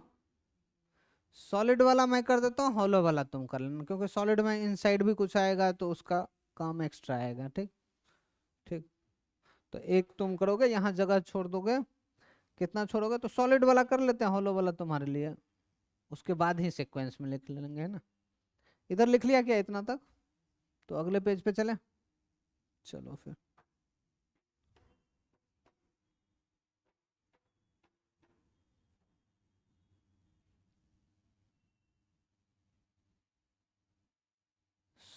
सॉलिड वाला मैं कर देता हूँ, हॉलो वाला तुम कर लेना, क्योंकि सॉलिड में इनसाइड भी कुछ आएगा तो उसका काम एक्स्ट्रा आएगा, ठीक। ठीक, तो एक तुम करोगे, यहाँ जगह छोड़ दोगे, कितना छोड़ोगे, तो सॉलिड वाला कर लेते हैं, हॉलो वाला तुम्हारे लिए उसके बाद ही सीक्वेंस में लिख लेंगे, है ना। इधर लिख लिया क्या इतना तक, तो अगले पेज पे चले, चलो फिर।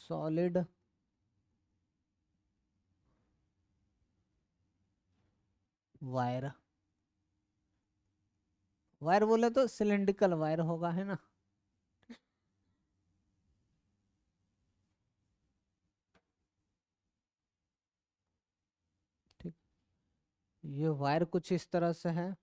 सॉलिड वायर, वायर बोले तो सिलेंड्रिकल वायर होगा, है ना। ठीक, ये वायर कुछ इस तरह से है,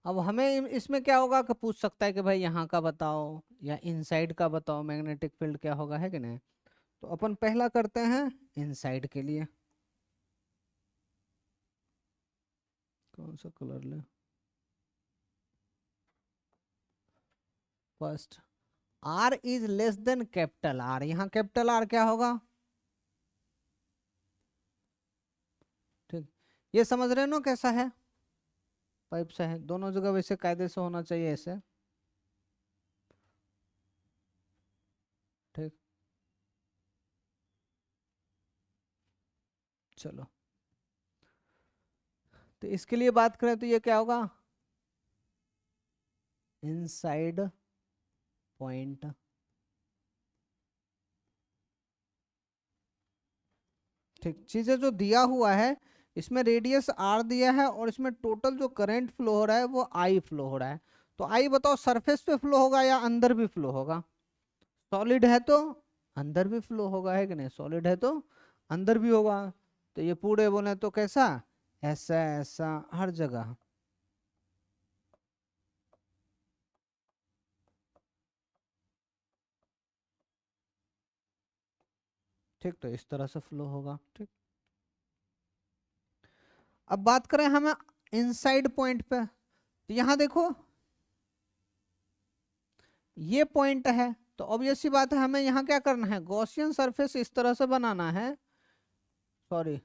अब हमें इसमें क्या होगा कि पूछ सकता है कि भाई यहाँ का बताओ या इनसाइड का बताओ, मैग्नेटिक फील्ड क्या होगा, है कि नहीं। तो अपन पहला करते हैं इनसाइड के लिए, कौन सा कलर ले, first, r is less than capital are, यहाँ कैपिटल आर क्या होगा, ठीक, ये समझ रहे हो ना कैसा है, पाइप से है, दोनों जगह वैसे कायदे से होना चाहिए ऐसे, ठीक, चलो। तो इसके लिए बात करें तो ये क्या होगा, इनसाइड पॉइंट, ठीक, चीजें जो दिया हुआ है, इसमें रेडियस आर दिया है और इसमें टोटल जो करंट फ्लो हो रहा है वो आई फ्लो हो रहा है। तो आई बताओ सरफेस पे फ्लो होगा या अंदर भी फ्लो होगा, सॉलिड है तो अंदर भी फ्लो होगा, है कि नहीं, सॉलिड है तो अंदर भी होगा। तो ये पूरे बोले तो कैसा, ऐसा ऐसा हर जगह, ठीक, तो इस तरह से फ्लो होगा। ठीक, अब बात करें हम इनसाइड पॉइंट पे, तो यहां देखो ये पॉइंट है, तो ऑब्वियस सी बात है हमें यहाँ क्या करना है, गॉसियन सरफेस इस तरह से बनाना है, सॉरी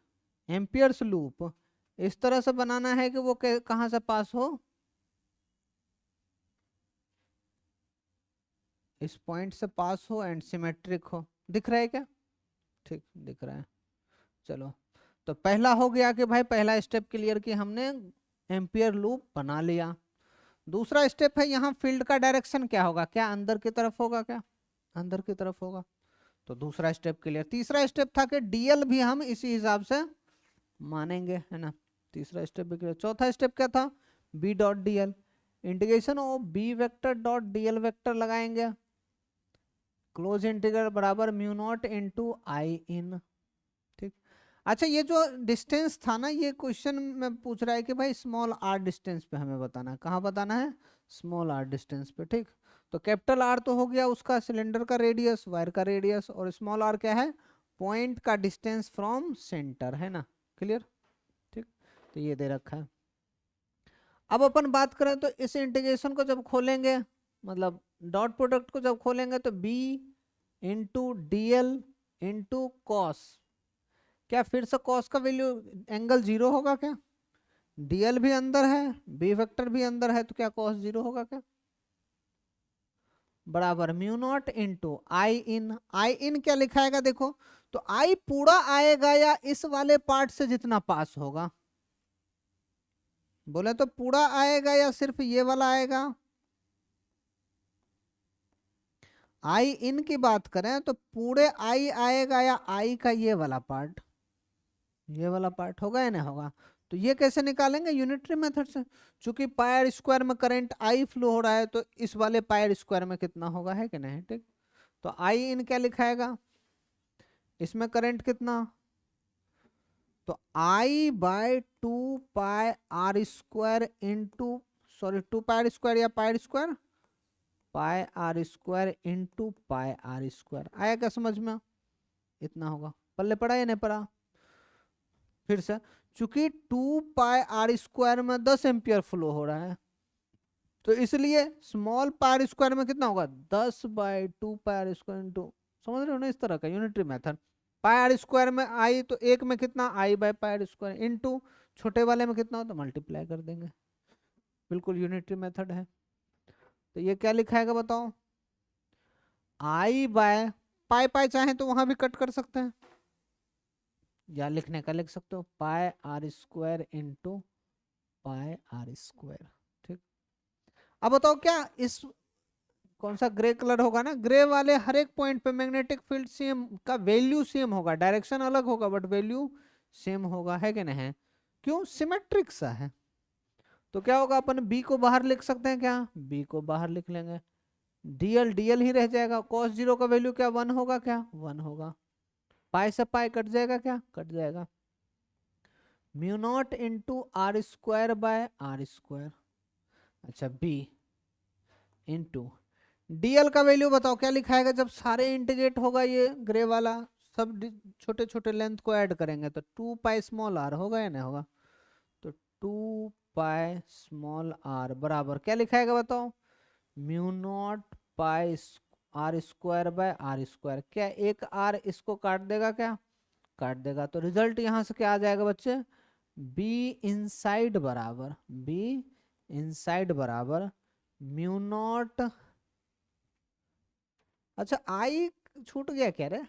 एम्पियर्स लूप इस तरह से बनाना है कि वो कहाँ से पास हो, इस पॉइंट से पास हो एंड सिमेट्रिक हो। दिख रहा है क्या? ठीक, दिख रहा है। चलो, तो पहला हो गया कि भाई पहला स्टेप क्लियर कि हमने एम्पियर लूप बना लिया। दूसरा स्टेप है यहाँ फील्ड का डायरेक्शन क्या होगा, क्या अंदर की तरफ होगा, क्या अंदर की तरफ होगा, तो दूसरा स्टेप क्लियर। तीसरा स्टेप था कि डीएल भी हम इसी हिसाब से मानेंगे, है ना, तीसरा स्टेप भी क्लियर। चौथा स्टेप क्या था, B dot dl, integration of B vector dot dl vector लगाएंगे, क्लोज इंटीग्रल बराबर mu naught into I in. ठीक, अच्छा ये जो डिस्टेंस था ना, ये क्वेश्चन में पूछ रहा है कि भाई स्मॉल आर डिस्टेंस पे हमें बताना है, कहाँ बताना है, स्मॉल आर डिस्टेंस पे। ठीक, तो कैपिटल आर तो हो गया उसका सिलेंडर का रेडियस, वायर का रेडियस, और स्मॉल आर क्या है, पॉइंट का डिस्टेंस फ्रॉम सेंटर, है ना, क्लियर। ठीक, तो ये दे रखा है। अब अपन बात करें तो इस इंटीग्रेशन को जब खोलेंगे, मतलब डॉट प्रोडक्ट को जब खोलेंगे, तो B into d l into cos, क्या फिर से कॉस का वैल्यू एंगल जीरो होगा क्या, डीएल भी अंदर है, बी वेक्टर भी अंदर है, तो क्या कॉस जीरो होगा क्या, बराबर म्यू नॉट इंटू आई इन। आई इन क्या लिखाएगा देखो, तो आई पूरा आएगा या इस वाले पार्ट से जितना पास होगा, बोले तो पूरा आएगा या सिर्फ ये वाला आएगा। आई इन की बात करें तो पूरे आई आएगा या आई का ये वाला पार्ट, ये वाला पार्ट होगा या नहीं होगा, तो ये कैसे निकालेंगे, यूनिटरी मेथड से। चूंकि पायर स्क्वायर में करंट आई फ्लो हो रहा है, तो इस वाले पायर स्क्वायर में कितना होगा, है कि नहीं। ठीक, तो आई इन क्या लिखाएगा, इसमें करंट कितना, तो I by two pi r square into, sorry two pi r square या pi r square, pi r square into pi r square. आया क्या समझ में, इतना होगा, पल्ले पड़ा या नहीं पड़ा, फिर से, चूंकि टू पाई आर स्क्वायर में 10 एम्पियर फ्लो हो रहा है, तो इसलिए स्मॉल पाई स्क्वायर में कितना होगा, 10 by two pi r square into, समझ रहे हो ना, इस तरह का unitary method. Pi r square में आई, तो एक में कितना I by pi r square into छोटे वाले में कितना हो तो मल्टीप्लाई कर देंगे, बिल्कुल यूनिटरी मेथड है। तो ये क्या लिखाएगा बताओ, आई बाय पाई, पाई चाहे तो वहां भी कट कर सकते हैं, या लिखने का लिख सकते हो pi r square into pi r square. ठीक, अब बताओ क्या इस कौन सा ग्रे कलर होगा ना, ग्रे वाले हर एक पॉइंट पे मैग्नेटिक फील्ड सेम का वैल्यू सेम होगा, डायरेक्शन अलग होगा बट वैल्यू सेम होगा, है कि नहीं, क्यों, सिमेट्रिक सा है। तो क्या होगा, अपन बी को बाहर लिख सकते हैं क्या, बी को बाहर लिख लेंगे, डीएल डीएल ही रह जाएगा, कॉस जीरो का वैल्यू क्या वन होगा, क्या वन होगा, पाई से पाई कट जाएगा, क्या कट जाएगा, mu naught into r square by r square. अच्छा, बी इंटू डीएल का वैल्यू बताओ क्या लिखाएगा, जब सारे इंटीग्रेट होगा ये ग्रे वाला, सब छोटे छोटे लेंथ को ऐड करेंगे, तो टू पाई स्मॉल आर होगा या नहीं होगा, तो टू पाई स्मॉल आर बराबर क्या लिखाएगा बताओ, mu naught pi r square by r square. क्या एक आर इसको काट देगा, क्या काट देगा, तो रिजल्ट यहां से क्या आ जाएगा बच्चे, बी इनसाइड बराबर, बी इनसाइड बराबर म्यू नॉट, अच्छा आई छूट गया क्या रे,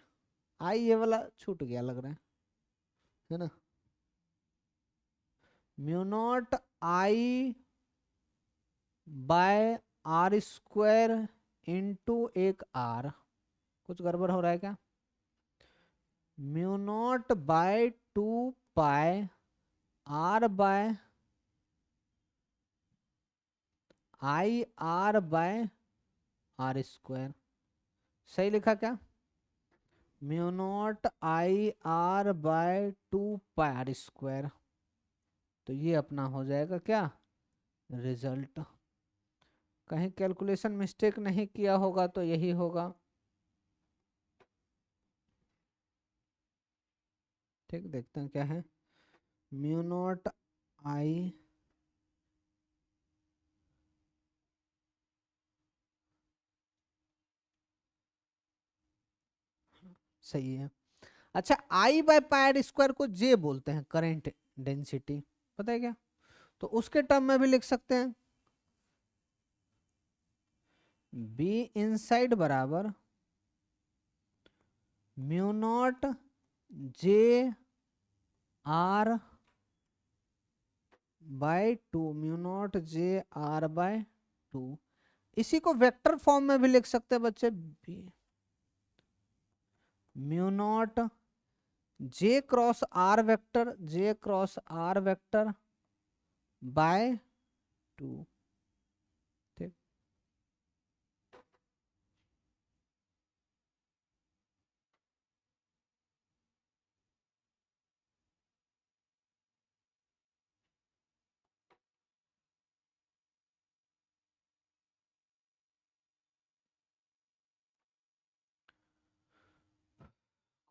आई ये वाला छूट गया लग रहा है ना, mu naught I by r square into एक आर, कुछ गड़बड़ हो रहा है क्या, mu naught by two pi r by I r by r square, सही लिखा क्या, mu naught I r by two pi r square, तो ये अपना हो जाएगा क्या रिजल्ट, कहीं कैलकुलेशन मिस्टेक नहीं किया होगा तो यही होगा। ठीक, देखते हैं क्या है। म्यू नॉट आई सही है। अच्छा, आई बाय पायर स्क्वायर को जे बोलते हैं करंट डेंसिटी, पता है क्या? तो उसके टर्म में भी लिख सकते हैं, बी इनसाइड बराबर mu naught J r by to, mu naught J r by to. इसी को वेक्टर फॉर्म में भी लिख सकते हैं बच्चे, mu naught J cross r vector, J cross r vector by two. ठीक,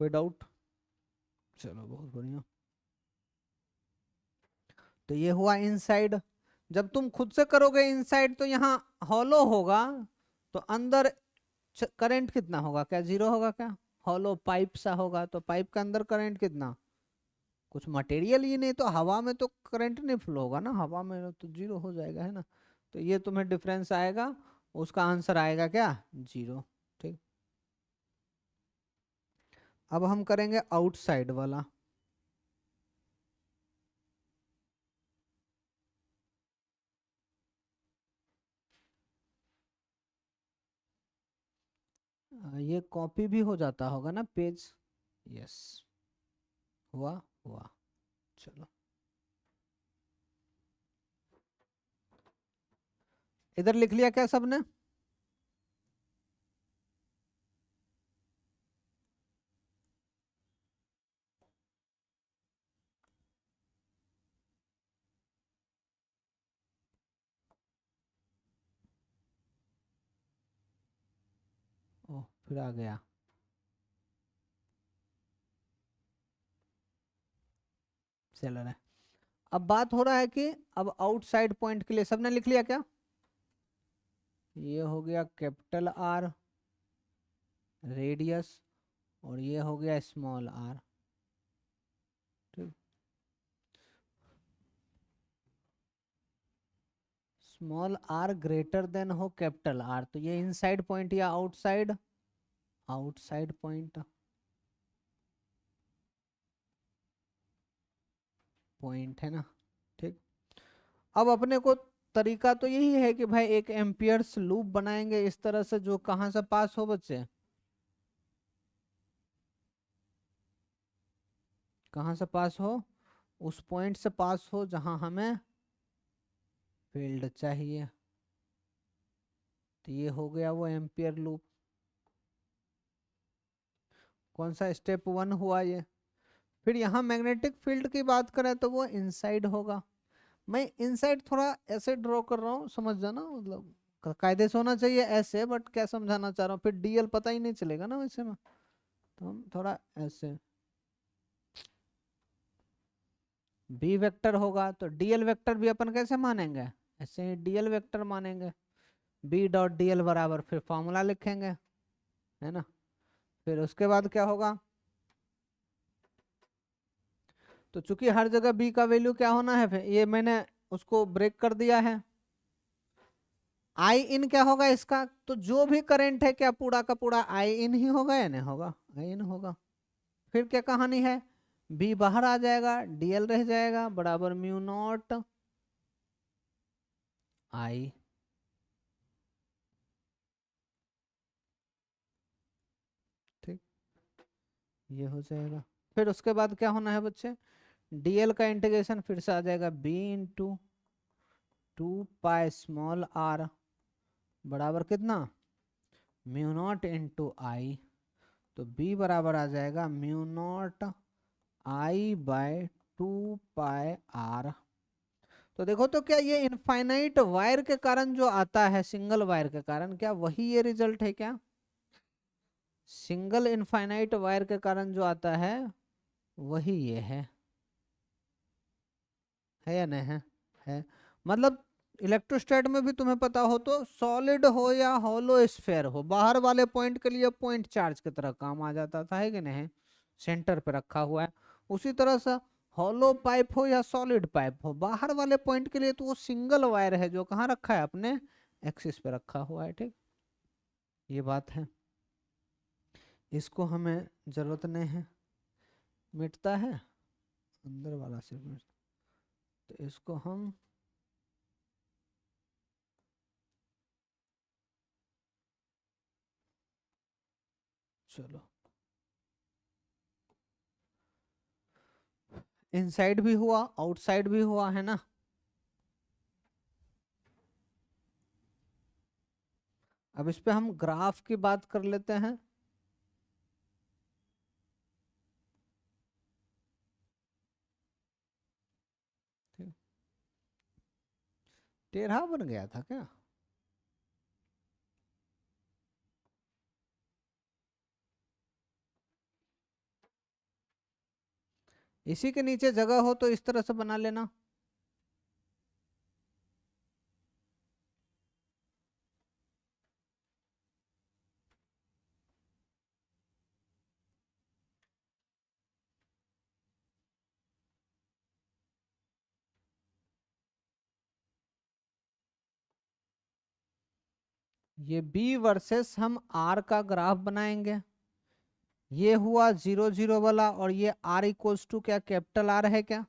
कोई डाउट? चलो बहुत बढ़िया। तो ये हुआ इनसाइड। जब तुम खुद से करोगे इनसाइड तो यहाँ हॉलो होगा, तो अंदर करंट कितना होगा? क्या जीरो होगा क्या? हॉलो पाइप सा होगा तो पाइप के अंदर करंट कितना? कुछ मटेरियल ही नहीं, तो हवा में तो करंट नहीं फ्लो होगा ना, हवा में तो जीरो हो जाएगा, है ना। तो ये तुम्हें डिफरेंस आएगा, उसका आंसर आएगा क्या? जीरो। ठीक, अब हम करेंगे आउटसाइड वाला। ये कॉपी भी हो जाता होगा ना पेज? यस, हुआ हुआ। चलो, इधर लिख लिया क्या सबने? ओह, फिर आ गया। चल रहा है। अब बात हो रहा है कि अब आउटसाइड पॉइंट के लिए सबने लिख लिया क्या? ये हो गया कैपिटल आर रेडियस, और ये हो गया स्मॉल आर। ठीक, स्मॉल आर ग्रेटर देन हो कैपिटल आर, तो ये इनसाइड पॉइंट या आउटसाइड? आउटसाइड पॉइंट, पॉइंट है ना। ठीक, अब अपने को तरीका तो यही है कि भाई एक एम्पियर्स लूप बनाएंगे इस तरह से, जो कहाँ से पास हो बच्चे? कहाँ से पास हो? उस पॉइंट से पास हो जहां हमें फील्ड चाहिए। तो ये हो गया वो एम्पियर लूप। कौन सा स्टेप वन हुआ ये। फिर यहाँ मैग्नेटिक फील्ड की बात करें तो वो इनसाइड होगा। मैं इनसाइड थोड़ा ऐसे ड्रॉ कर रहा हूँ, समझ जाना, मतलब कायदे से होना चाहिए ऐसे, बट क्या समझाना चाह रहा हूँ, फिर डीएल पता ही नहीं चलेगा ना वैसे में। तो हम थोड़ा ऐसे, बी वेक्टर होगा तो डीएल वेक्टर भी अपन कैसे मानेंगे? ऐसे ही डीएल वेक्टर मानेंगे। बी डॉट डीएल बराबर, फिर फॉर्मूला लिखेंगे, है ना। फिर उसके बाद क्या होगा? तो चूंकि हर जगह बी का वैल्यू क्या होना है, फिर ये मैंने उसको ब्रेक कर दिया है। आई इन क्या होगा इसका? तो जो भी करंट है क्या पूरा का पूरा आई इन ही होगा या नहीं होगा? आई इन होगा। फिर क्या कहानी है? बी बाहर आ जाएगा, डीएल रह जाएगा बराबर म्यू नॉट आई। ठीक, ये हो जाएगा। फिर उसके बाद क्या होना है बच्चे? डीएल का इंटीग्रेशन फिर से आ जाएगा B into two pi small r बराबर कितना? Mu naught into I. तो बी बराबर आ जाएगा mu naught I by two pi r. तो देखो तो क्या ये इनफाइनाइट वायर के कारण जो आता है, सिंगल वायर के कारण, क्या वही ये रिजल्ट है क्या? सिंगल इनफाइनाइट वायर के कारण जो आता है वही ये है या नहीं है। मतलब इलेक्ट्रोस्टैट में भी तुम्हें पता हो तो सॉलिड हो या हॉलो स्फेयर हो, बाहर वाले पॉइंट के लिए पॉइंट चार्ज की तरह काम आ जाता था, है कि नहीं, सेंटर पे रखा हुआ है। उसी तरह से हॉलो पाइप हो या सॉलिड पाइप हो, बाहर वाले पॉइंट के लिए तो वो सिंगल वायर है जो कहाँ रखा है, अपने एक्सिस पे रखा हुआ है। ठीक, ये बात है, इसको हमें जरूरत नहीं है। मिटता है अंदर वाला सिर्फ तो इसको हम चलो इनसाइड भी हुआ आउटसाइड भी हुआ, है ना। अब इस पे हम ग्राफ की बात कर लेते हैं। टेढ़ा बन गया था क्या? इसी के नीचे जगह हो तो इस तरह से बना लेना। ये बी वर्सेस हम आर का ग्राफ बनाएंगे। ये हुआ 0 0 वाला, और ये आर इक्वल्स टू क्या, कैपिटल आर है क्या,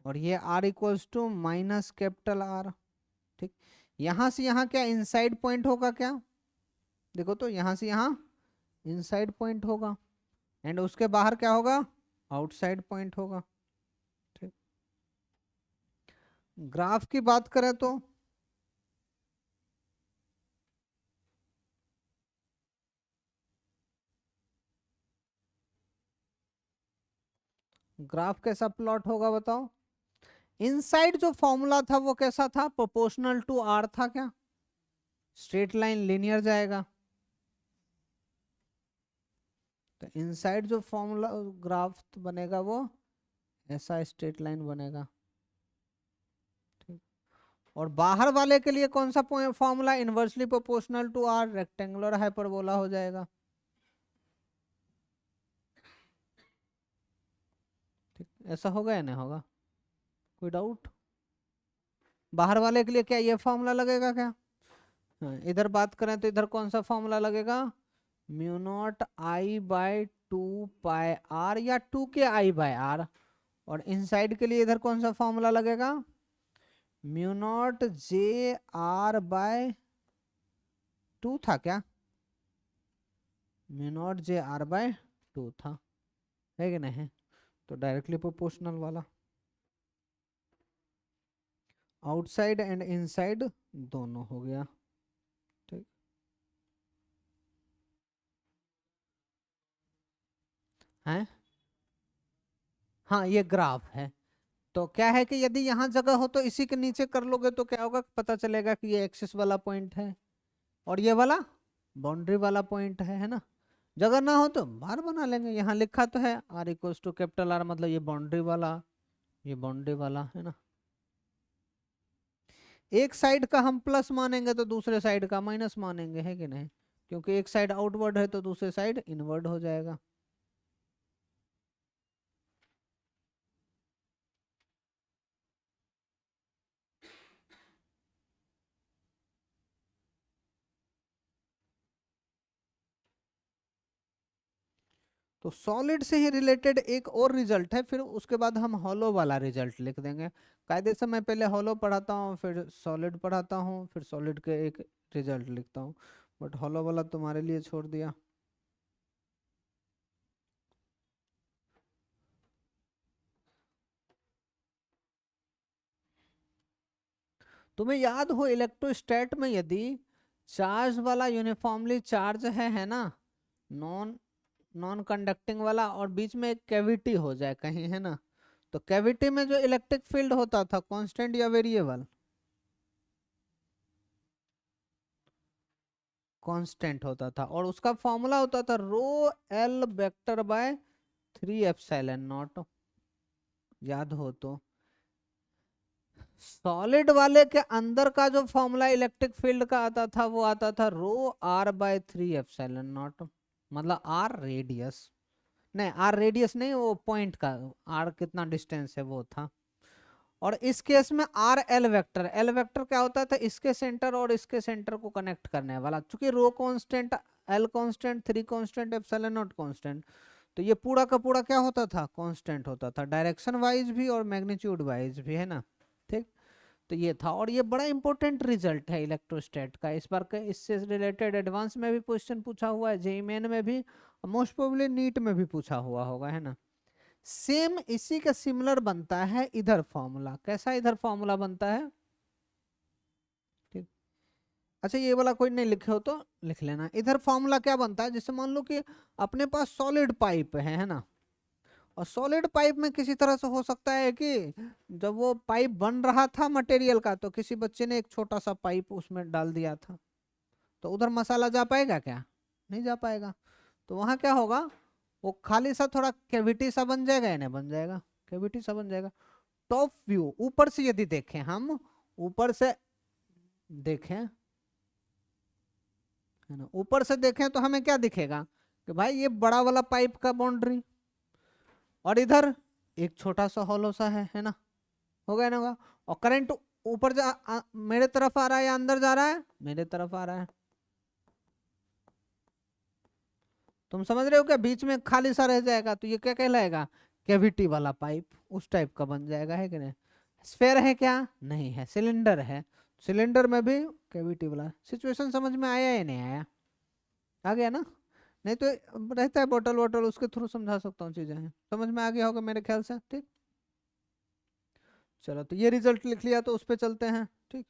और ये r equals to minus capital r. ठीक, यहां से यहां क्या इनसाइड पॉइंट होगा क्या, देखो तो यहां से यहां इनसाइड पॉइंट होगा, एंड उसके बाहर क्या होगा, आउटसाइड पॉइंट होगा। ठीक, ग्राफ की बात करें तो ग्राफ कैसा प्लॉट होगा बताओ। इनसाइड जो फॉर्मूला था वो कैसा था, प्रोपोर्शनल टू आर था क्या, स्ट्रेट लाइन लिनियर जाएगा। तो इनसाइड जो फॉर्मूला ग्राफ बनेगा वो ऐसा स्ट्रेट लाइन बनेगा। ठीक, और बाहर वाले के लिए कौन सा formula, inversely proportional to r, rectangular hyperbola हो जाएगा। ठीक, ऐसा होगा या नहीं होगा, कोई डाउट? बाहर वाले के लिए क्या ये फॉर्मूला लगेगा क्या? हाँ, इधर बात करें तो इधर कौन सा फॉर्मूला लगेगा, mu naught I by 2 pi r, या 2 के आई बाय आर। और इनसाइड के लिए इधर कौन सा फॉर्मूला लगेगा, mu naught J r by 2 था क्या, mu naught J r by 2 था, है कि नहीं। तो डायरेक्टली प्रोपोर्शनल वाला, आउटसाइड एंड इनसाइड दोनों हो गया। ठीक है, हाँ ये ग्राफ है। तो क्या है कि यदि यहाँ जगह हो तो इसी के नीचे कर लोगे तो क्या होगा, पता चलेगा कि ये एक्सिस वाला पॉइंट है और ये वाला बाउंड्री वाला पॉइंट है ना। जगह ना हो तो बाहर बना लेंगे, यहाँ लिखा तो है r equals to capital r, मतलब ये बाउंड्री वाला, ये बाउंड्री वाला, है ना। एक साइड का हम प्लस मानेंगे तो दूसरे साइड का माइनस मानेंगे, है कि नहीं, क्योंकि एक साइड आउटवर्ड है तो दूसरे साइड इनवर्ड हो जाएगा। तो सॉलिड से ही रिलेटेड एक और रिजल्ट है, फिर उसके बाद हम हॉलो वाला रिजल्ट लिख देंगे। कायदे से मैं पहले हॉलो पढ़ाता हूँ, फिर सॉलिड पढ़ाता हूँ, फिर सॉलिड के एक रिजल्ट लिखता हूँ, बट हॉलो वाला तुम्हारे लिए छोड़ दिया। तुम्हें याद हो इलेक्ट्रोस्टैट में यदि चार्ज वाला यूनिफॉर्मली चार्ज है ना, नॉन नॉन कंडक्टिंग वाला, और बीच में एक कैविटी हो जाए कहीं, है ना, तो कैविटी में जो इलेक्ट्रिक फील्ड होता था कांस्टेंट या वेरिएबल, कांस्टेंट होता था, और उसका फॉर्मूला होता था rho L vector by 3 epsilon not, याद हो तो। सॉलिड वाले के अंदर का जो फॉर्मूला इलेक्ट्रिक फील्ड का आता था वो आता था ρr/3 एप्सिलॉन नॉट, मतलब आर रेडियस, नहीं आर रेडियस नहीं, वो पॉइंट का आर कितना डिस्टेंस है वो था। और इस केस में R L vector, L vector क्या होता था, इसके सेंटर और इसके सेंटर को कनेक्ट करने वाला, चूंकि rho constant, l constant, 3 constant, epsilon naught constant, तो ये पूरा का पूरा क्या होता था, कांस्टेंट होता था, डायरेक्शन वाइज भी और मैग्नीट्यूड वाइज भी, है ना। ठीक, तो ये था, और ये बड़ा इंपॉर्टेंट रिजल्ट है इलेक्ट्रोस्टैट का। इस बार के इससे रिलेटेड एडवांस में भी क्वेश्चन पूछा हुआ है, जेईई मेन में भी, मोस्ट प्रोबेबली नीट में भी पूछा हुआ होगा, है ना। सेम इसी का सिमिलर बनता है इधर फॉर्मूला, कैसा इधर फॉर्मूला बनता है, ठीक। अच्छा ये वाला कोई नहीं लिखे हो तो लिख लेना, इधर फॉर्मूला क्या बनता है, जैसे मान लो कि अपने पास सॉलिड पाइप है ना, और सॉलिड पाइप में किसी तरह से हो सकता है कि जब वो पाइप बन रहा था मटेरियल का, तो किसी बच्चे ने एक छोटा सा पाइप उसमें डाल दिया था, तो उधर मसाला जा पाएगा क्या, नहीं जा पाएगा। तो वहां क्या होगा, वो खाली सा थोड़ा कैविटी सा बन जाएगा, या नहीं बन जाएगा, कैविटी सा बन जाएगा। टॉप व्यू ऊपर से यदि देखें हम, ऊपर से देखें, है ना, ऊपर से देखें तो हमें क्या दिखेगा कि भाई ये बड़ा वाला पाइप का बाउंड्री, और इधर एक छोटा सा हॉलो सा है ना, हो गया ना, होगा। और करंट ऊपर मेरे तरफ आ रहा है या अंदर जा रहा है, मेरे तरफ आ रहा है। तुम समझ रहे हो क्या, बीच में खाली सा रह जाएगा तो ये क्या कहलाएगा, कैविटी वाला पाइप, उस टाइप का बन जाएगा, है कि नहीं। स्फेयर है क्या, नहीं है, सिलेंडर है, सिलेंडर में भी कैविटी वाला। सिचुएशन समझ में आया या नहीं आया, आ गया ना। नहीं तो रहता है बोतल वोटल, उसके थ्रू समझा सकता हूँ चीजें, हैं समझ में आ गया होगा मेरे ख्याल से, ठीक। चलो तो ये रिजल्ट लिख लिया, तो उस पर चलते हैं, ठीक।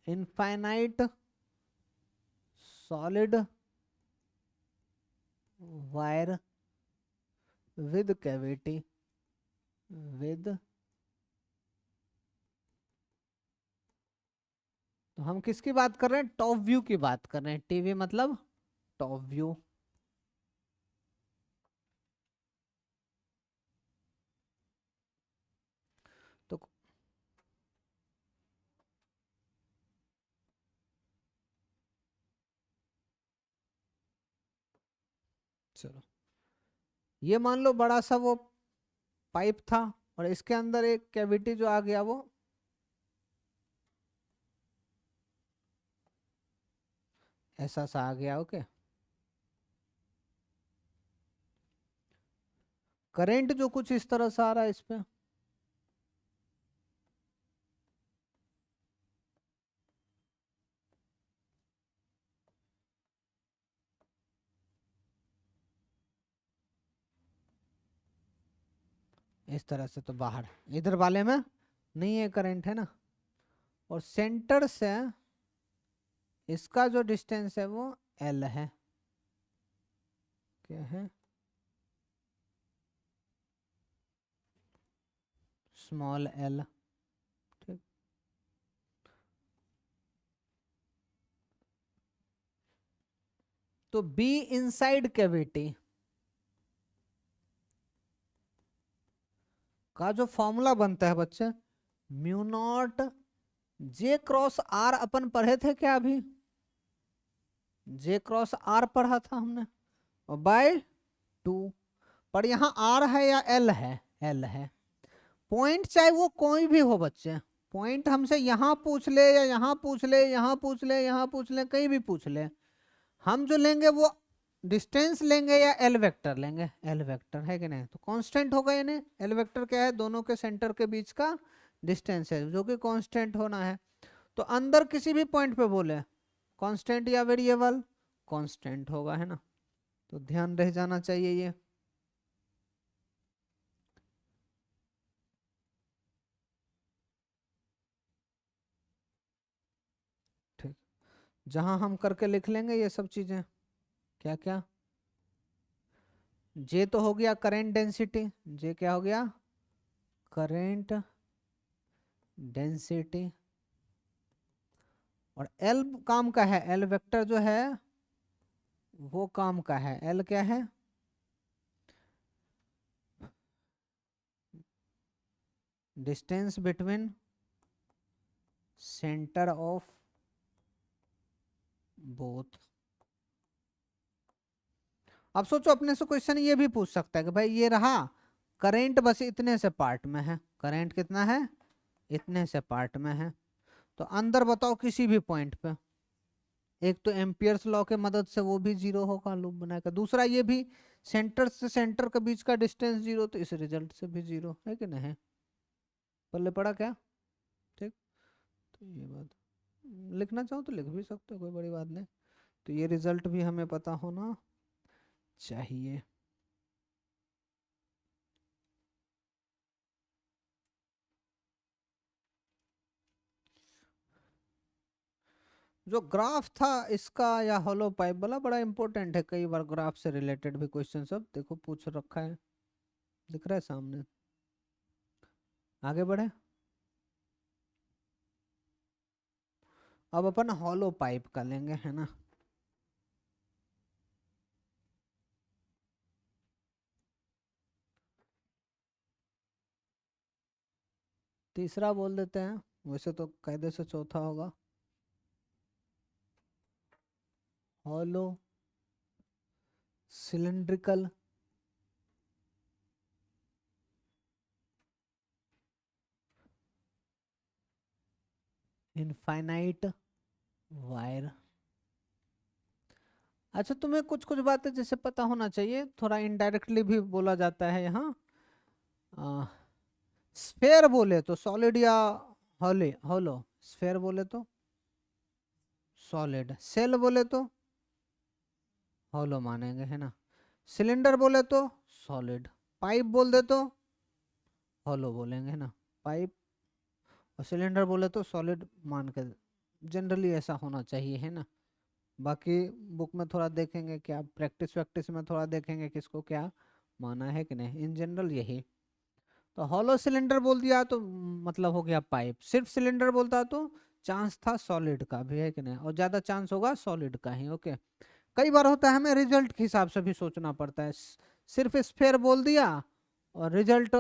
Infinite solid wire with cavity, with, तो हम किसकी बात कर रहे हैं, टॉप व्यू की बात कर रहे हैं, टीवी मतलब टॉप व्यू। तो चलो, ये मान लो बड़ा सा वो पाइप था, और इसके अंदर एक कैविटी जो आ गया, वो ऐसा सा आ गया, ओके। करंट जो कुछ इस तरह से आ रहा है इस पे, इस तरह से, तो बाहर इधर वाले में नहीं है करंट, है ना। और सेंटर से इसका जो डिस्टेंस है वो एल है, क्या है, स्मॉल एल, ठीक। तो बी इनसाइड कैविटी का जो फॉर्मूला बनता है बच्चे, mu naught J cross r, अपन पढ़े थे क्या अभी, जे क्रॉस आर पढ़ा था हमने, और बाय 2, पर यहाँ आर है या एल है, एल है। पॉइंट चाहे वो कोई भी हो बच्चे, पॉइंट हमसे यहाँ पूछ ले या यहाँ पूछ ले, यहाँ पूछ ले, यहाँ पूछ ले, कहीं भी पूछ ले, हम जो लेंगे वो डिस्टेंस लेंगे या एल वेक्टर लेंगे, एल वेक्टर, है कि नहीं। तो कांस्टेंट होगा, यानी एल वेक्टर क्या है, दोनों के सेंटर के बीच का डिस्टेंस है, जो कि कांस्टेंट होना है। तो अंदर किसी भी पॉइंट पे बोले कांस्टेंट या वेरिएबल, कांस्टेंट होगा, है ना। तो ध्यान रह जाना चाहिए ये, ठीक। जहां हम करके लिख लेंगे ये सब चीजें, क्या क्या, जे तो हो गया करंट डेंसिटी, जे क्या हो गया, करंट डेंसिटी, और एल काम का है, एल वेक्टर जो है वो काम का है। एल क्या है? Distance between centre of both. अब सोचो, अपने से क्वेश्चन ये भी पूछ सकता है कि भाई ये रहा करंट बस इतने से पार्ट में है, करंट कितना है? इतने से पार्ट में है। तो अंदर बताओ किसी भी पॉइंट पे, एक तो एम्पियर्स लॉ के मदद से वो भी जीरो होगा लूप बनाकर, दूसरा ये भी सेंटर से सेंटर के बीच का डिस्टेंस जीरो, तो इस रिजल्ट से भी जीरो है कि नहीं? पल्ले पड़ा क्या? ठीक। तो ये बात लिखना चाहो तो लिख भी सकते हो, कोई बड़ी बात नहीं। तो ये रिजल्ट भी हमें पता होना चाहिए। जो ग्राफ था इसका या होलो पाइप वाला बड़ा इंपॉर्टेंट है, कई बार ग्राफ से रिलेटेड भी क्वेश्चन सब देखो पूछ रखा है, दिख रहा है सामने। आगे बढ़े। अब अपन हॉलो पाइप का लेंगे, है ना। तीसरा बोल देते हैं, वैसे तो कायदे से चौथा होगा। Hollow cylindrical infinite wire. अच्छा, तुम्हें कुछ कुछ बातें जैसे पता होना चाहिए, थोड़ा इनडायरेक्टली भी बोला जाता है यहाँ। स्फेयर बोले तो सॉलिड या हॉले हॉलो? स्फेयर बोले तो सॉलिड, सेल बोले तो हॉलो मानेंगे, है ना। सिलेंडर बोले तो सॉलिड, पाइप बोल दे तो हॉलो बोलेंगे, है ना। पाइप और सिलेंडर बोले तो सॉलिड मान के, जनरली ऐसा होना चाहिए, है ना। बाकी बुक में थोड़ा देखेंगे, क्या प्रैक्टिस वैक्टिस में थोड़ा देखेंगे किसको क्या माना है कि नहीं, इन जनरल यही। तो हॉलो सिलेंडर बोल दिया तो मतलब हो गया पाइप, सिर्फ सिलेंडर बोलता तो चांस था सॉलिड का भी, है कि नहीं, और ज्यादा चांस होगा सॉलिड का ही। ओके। कई बार होता है हमें रिजल्ट के हिसाब से भी सोचना पड़ता है, सिर्फ स्फेयर बोल दिया और रिजल्ट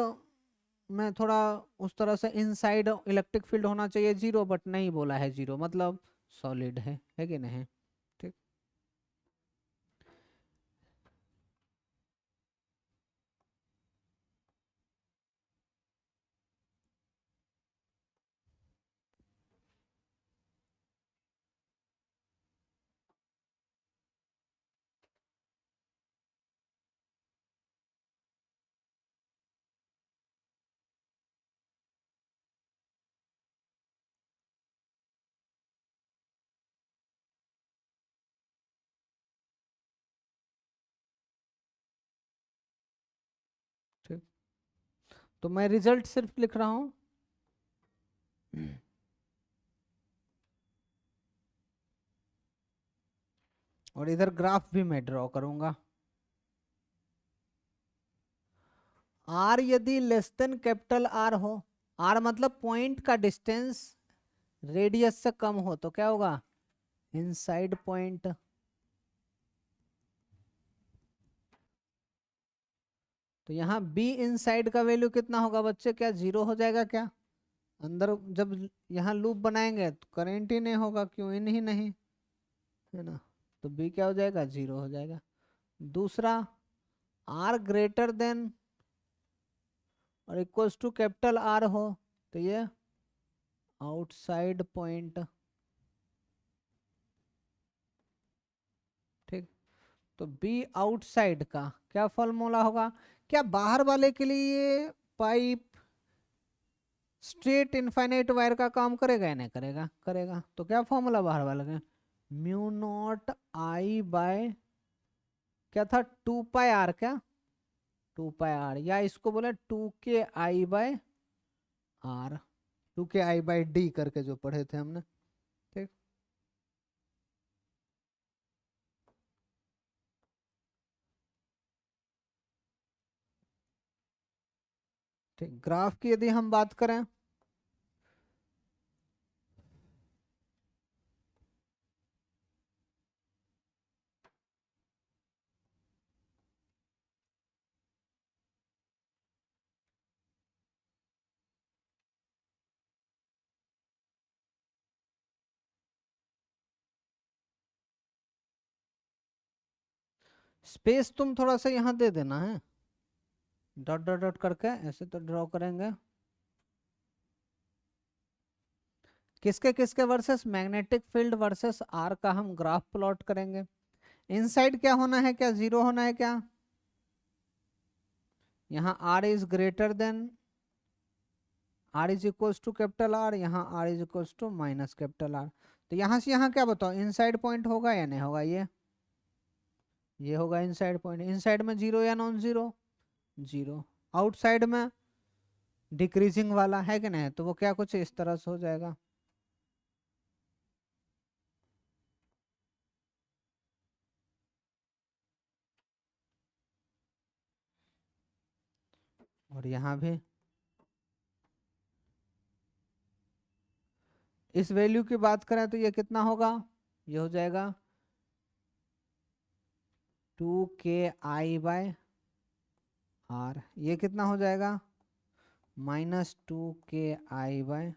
में थोड़ा उस तरह से इनसाइड इलेक्ट्रिक फील्ड होना चाहिए जीरो, बट नहीं बोला है जीरो, मतलब सॉलिड है कि नहीं। ठीक। ठीक। तो मैं रिजल्ट सिर्फ लिख रहा हूँ। और इधर ग्राफ भी मैं ड्रॉ करूंगा। आर यदि लेस देन कैपिटल आर हो, आर मतलब पॉइंट का डिस्टेंस रेडियस से कम हो, तो क्या होगा? Inside point. तो यहाँ बी इनसाइड का वैल्यू कितना होगा बच्चे? क्या जीरो हो जाएगा क्या? अंदर जब यहाँ लूप बनाएंगे तो करंट ही नहीं होगा, क्यों इन ही नहीं, है ना। तो बी क्या हो जाएगा? जीरो हो जाएगा। दूसरा, आर ग्रेटर देन और इक्वल्स टू कैपिटल आर हो, तो ये आउटसाइड पॉइंट। ठीक। तो बी आउटसाइड का क्या फॉर्मूला होगा? क्या बाहर वाले के लिए पाइप स्ट्रेट इनफाइनाइट वायर का काम करेगा या नहीं करेगा? करेगा। तो क्या फॉर्मूला बाहर वाले का? म्यू नॉट आई बाय क्या था, 2 पाई आर, क्या 2 पाई आर, या इसको बोले 2 k I by are, 2 k I bye D करके जो पढ़े थे हमने। ठीक। ठीक। ग्राफ की यदि हम बात करें, स्पेस तुम थोड़ा सा यहाँ दे देना है, डॉट डॉट डॉट करके ऐसे तो ड्रॉ करेंगे। किसके किसके versus, magnetic field versus r का हम ग्राफ प्लॉट करेंगे। इनसाइड क्या होना है, क्या जीरो होना है क्या, यहाँ r is greater than, r is equals to capital are, यहाँ r is equals to minus capital r. तो यहाँ से यहाँ क्या बताओ, इनसाइड पॉइंट होगा या नहीं होगा, ये होगा इनसाइड पॉइंट। इनसाइड में जीरो या नॉन जीरो, जीरो। आउटसाइड में डिक्रीजिंग वाला है कि नहीं, तो वो क्या कुछ इस तरह से हो जाएगा। और यहाँ भी इस वैल्यू की बात करें तो ये कितना होगा, ये हो जाएगा 2 k I/r। ये कितना हो जाएगा, -2 k I/r।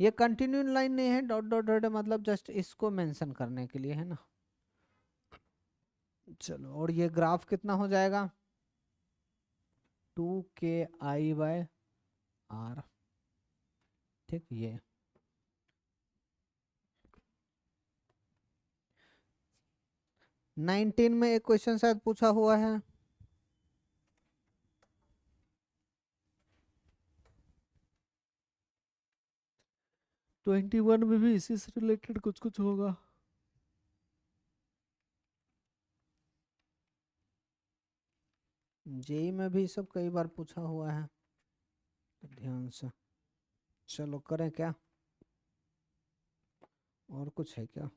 ये कंटिन्यू लाइन नहीं है, डॉट डॉट डॉट मतलब जस्ट इसको मेंशन करने के लिए है ना। चलो, और ये ग्राफ कितना हो जाएगा, 2 k I/r। ठीक, ये 19 में एक क्वेश्चन शायद पूछा हुआ है। ट्वेंटी वन में भी इसी से रिलेटेड कुछ कुछ होगा। जेई में भी सब कई बार पूछा हुआ है, तो ध्यान से। चलो करें क्या, और कुछ है क्या।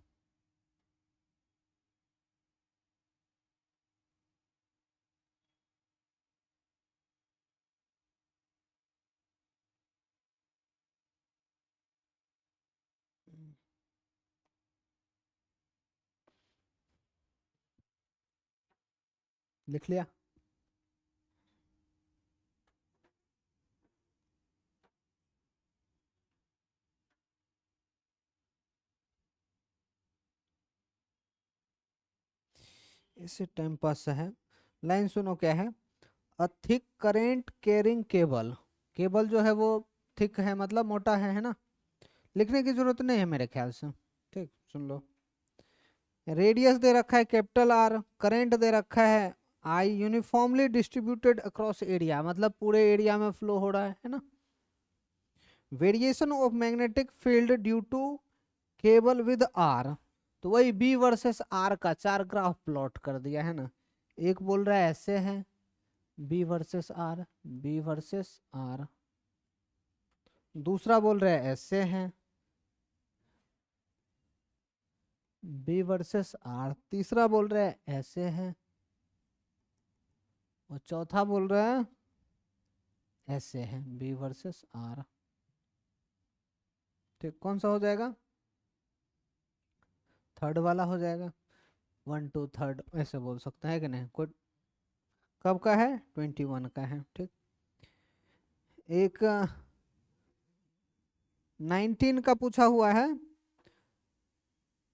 लिख लिया। इसे टाइम पास से है। लाइन सुनो क्या है, a thick current carrying cable. Cable जो है वो थिक है, मतलब मोटा है ना। लिखने की जरूरत नहीं है मेरे ख्याल से। ठीक, सुन लो। रेडियस दे रखा है कैपिटल आर, करंट दे रखा है I, uniformly distributed across area, मतलब पूरे एरिया में फ्लो हो रहा है ना। Variation of magnetic field due to cable with r, तो वही बी वर्सेस आर का 4 ग्राफ प्लॉट कर दिया है ना। एक बोल रहा है ऐसे है, B versus r, B versus r. दूसरा बोल रहा है ऐसे है, बी वर्सेस आर। तीसरा बोल रहा है ऐसे है, और चौथा बोल रहा है ऐसे है, बी वर्सेस आर। ठीक, कौन सा हो जाएगा, थर्ड वाला हो जाएगा। 1 2 3 ऐसे बोल सकते हैं कि नहीं कोई। कब का है, 21 का है। ठीक, एक 19 का पूछा हुआ है,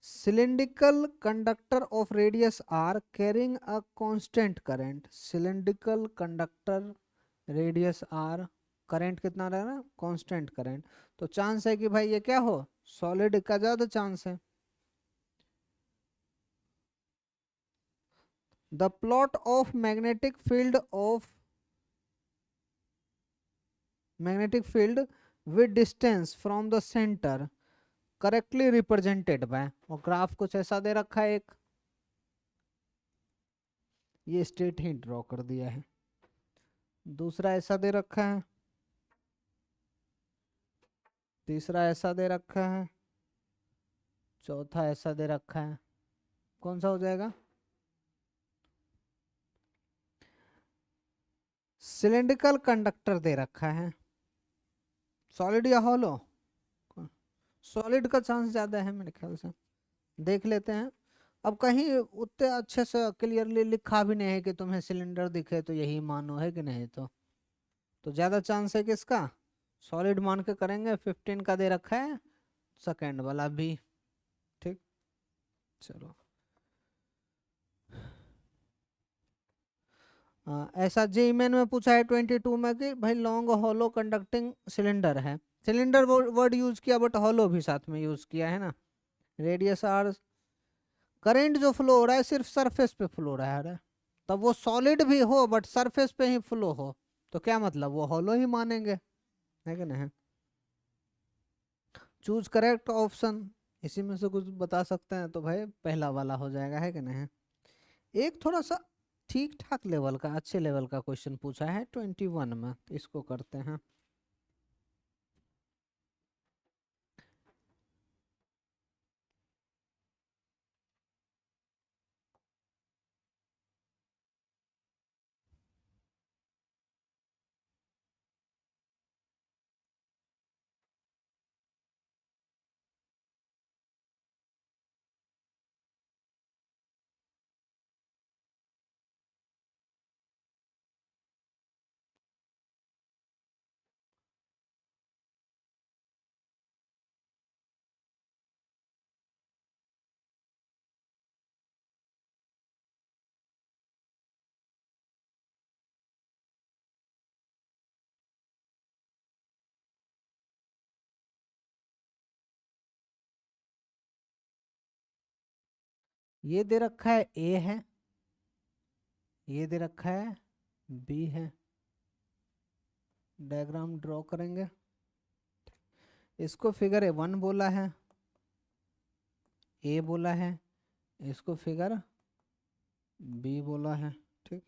cylindrical conductor of radius r carrying a constant current। cylindrical conductor radius r, current कितना रह रहा है, कांस्टेंट करंट। तो चांस है कि भाई ये क्या हो, सॉलिड का ज्यादा चांस है। The plot of magnetic field with distance from the centre correctly represented by, और ग्राफ कुछ ऐसा दे रखा है एक, ये स्ट्रेट ही ड्रॉ कर दिया है। दूसरा ऐसा दे रखा है, तीसरा ऐसा दे रखा है, चौथा ऐसा दे रखा है। कौन सा हो जाएगा, सिलेंड्रिकल कंडक्टर दे रखा है, सॉलिड या हॉलो, सॉलिड का चांस ज्यादा है मेरे ख्याल से। देख लेते हैं। अब कहीं उतने अच्छे से क्लियरली लिखा भी नहीं है कि तुम्हें सिलेंडर दिखे तो यही मानो, है कि नहीं। तो ज्यादा चांस है कि इसका सॉलिड मान के करेंगे। 15 का दे रखा है, सेकेंड वाला भी। ठीक, चलो ऐसा जेईई मेन में पूछा है 22 में कि भाई लॉन्ग हॉलो कंडक्टिंग सिलेंडर है, सिलेंडर वर्ड यूज किया बट हॉलो भी साथ में यूज किया है ना, रेडियस आर, करंट जो फ्लो हो रहा है सिर्फ सरफेस पे फ्लो रहा है, तब वो सॉलिड भी हो बट सरफेस पे ही फ्लो हो तो क्या मतलब, वो हॉलो ही मानेंगे, है कि नहीं। चूज करेक्ट ऑप्शन, इसी में से कुछ बता सकते हैं तो भाई पहला वाला हो जाएगा, है कि नहीं। एक थोड़ा सा ठीक ठाक लेवल का, अच्छे लेवल का क्वेश्चन पूछा है 21 में, तो इसको करते हैं। ये दे रखा है ए है, ये दे रखा है बी है, डायग्राम ड्रॉ करेंगे। इसको फिगर ए वन बोला है, ए बोला है, इसको फिगर बी बोला है, ठीक।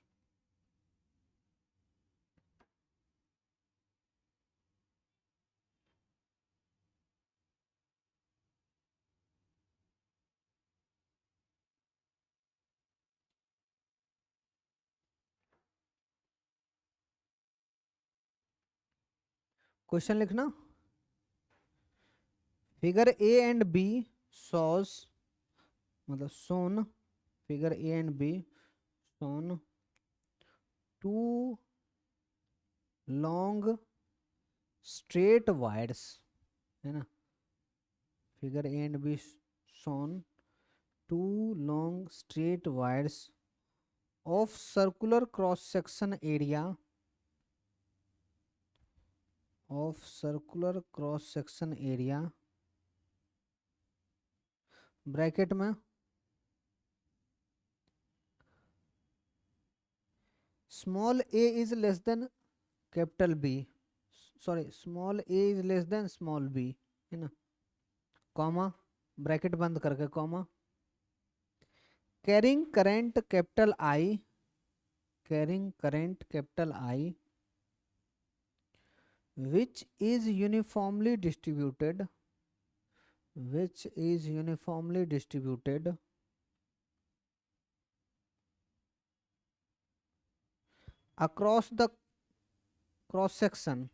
क्वेश्चन लिखना, figure A and B shows, मतलब shown, figure A and B shown two long straight wires, है ना, figure A and B shown two long straight wires of circular cross section area, of circular cross section area, bracket में small a is less than capital b, sorry small a is less than small b, है ना, comma, bracket बंद करके comma, carrying current capital I, carrying current capital I which is uniformly distributed, which is uniformly distributed across the cross section,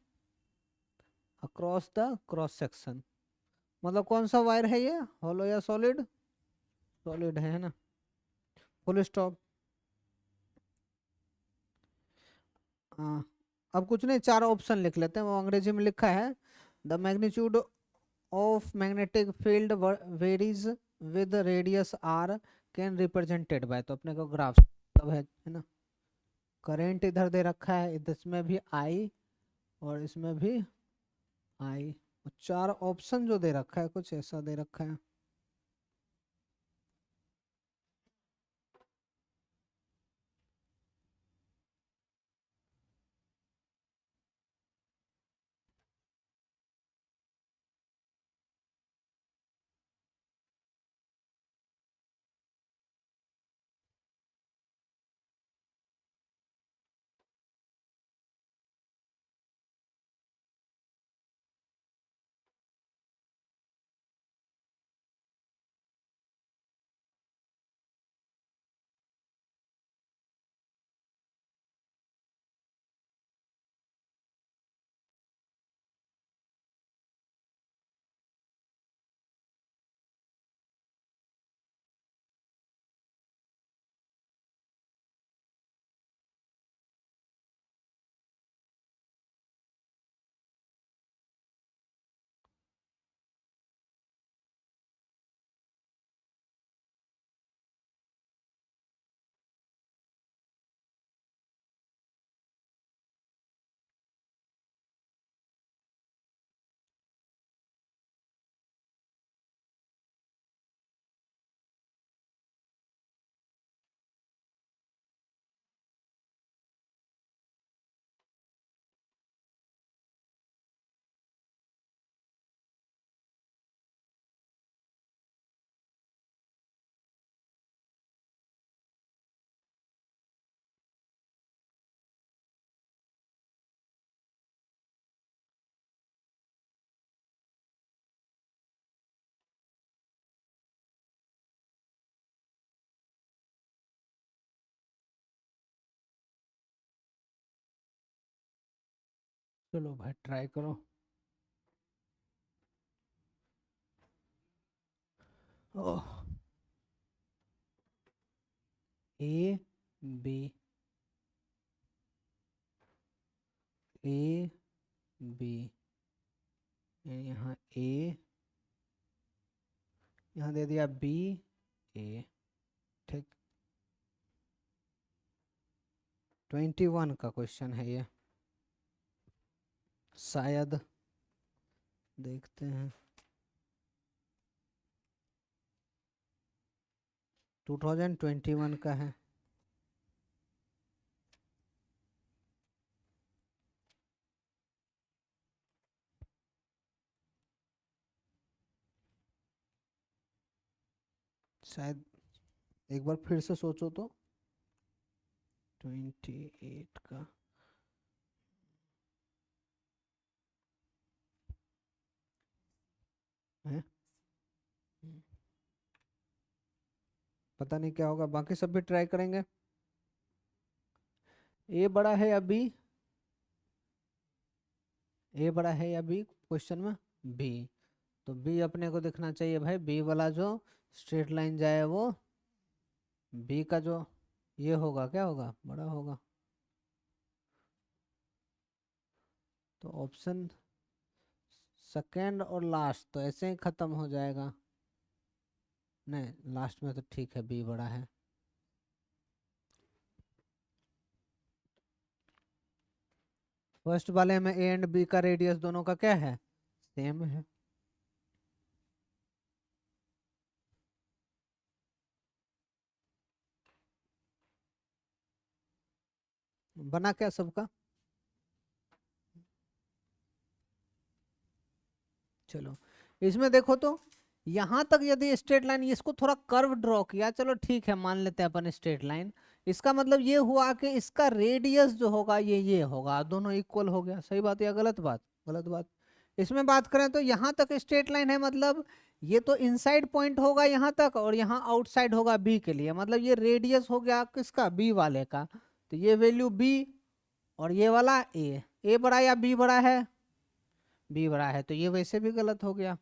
across the cross section, मतलब कौन सा wire है ये, hollow या सॉलिड, सॉलिड है ना, फुल स्टॉप। हाँ, अब कुछ नहीं, चार ऑप्शन लिख लेते हैं, वो अंग्रेजी में लिखा है, the magnitude of magnetic field varies with radius r can represented by, तो अपने को ग्राफ मतलब है ना, करंट इधर दे रखा है, इसमें भी आई और इसमें भी आई, चार ऑप्शन जो दे रखा है कुछ ऐसा दे रखा है। चलो भाई ट्राई करो। ओह, ए बी, ए बी, यहाँ ए, यहाँ दे दिया बी ए। ठीक, 21 का क्वेश्चन है ये शायद, देखते हैं। 2021 का है। शायद एक बार फिर से सोचो तो, 28 का है, पता नहीं क्या होगा, बाकी सब भी ट्राई करेंगे। ए बड़ा है या बी, ए बड़ा है या बी क्वेश्चन में, बी। तो बी अपने को दिखना चाहिए भाई, बी वाला जो स्ट्रेट लाइन जाए वो बी का जो ये होगा, क्या होगा, बड़ा होगा। तो ऑप्शन सेकेंड और लास्ट तो ऐसे ही खत्म हो जाएगा। नहीं, लास्ट में तो ठीक है, बी बड़ा है। फर्स्ट वाले में ए एंड बी का रेडियस दोनों का क्या है, सेम है। बना क्या सबका। चलो इसमें देखो तो, यहां तक यदि स्ट्रेट लाइन, इसको थोड़ा कर्व ड्रॉ किया, चलो ठीक है मान लेते हैं अपन स्ट्रेट लाइन। इसका मतलब ये हुआ कि इसका रेडियस जो होगा ये होगा, दोनों इक्वल हो गया। सही बात या गलत बात, गलत बात। इसमें बात करें तो यहां तक स्ट्रेट लाइन है, मतलब ये तो इनसाइड पॉइंट होगा यहां तक, और यहाँ आउटसाइड होगा बी के लिए, मतलब ये रेडियस हो गया किसका, बी वाले का। तो ये वैल्यू बी, और ये वाला ए बड़ा या बी बड़ा है, बी बड़ा है, तो ये वैसे भी गलत हो गया।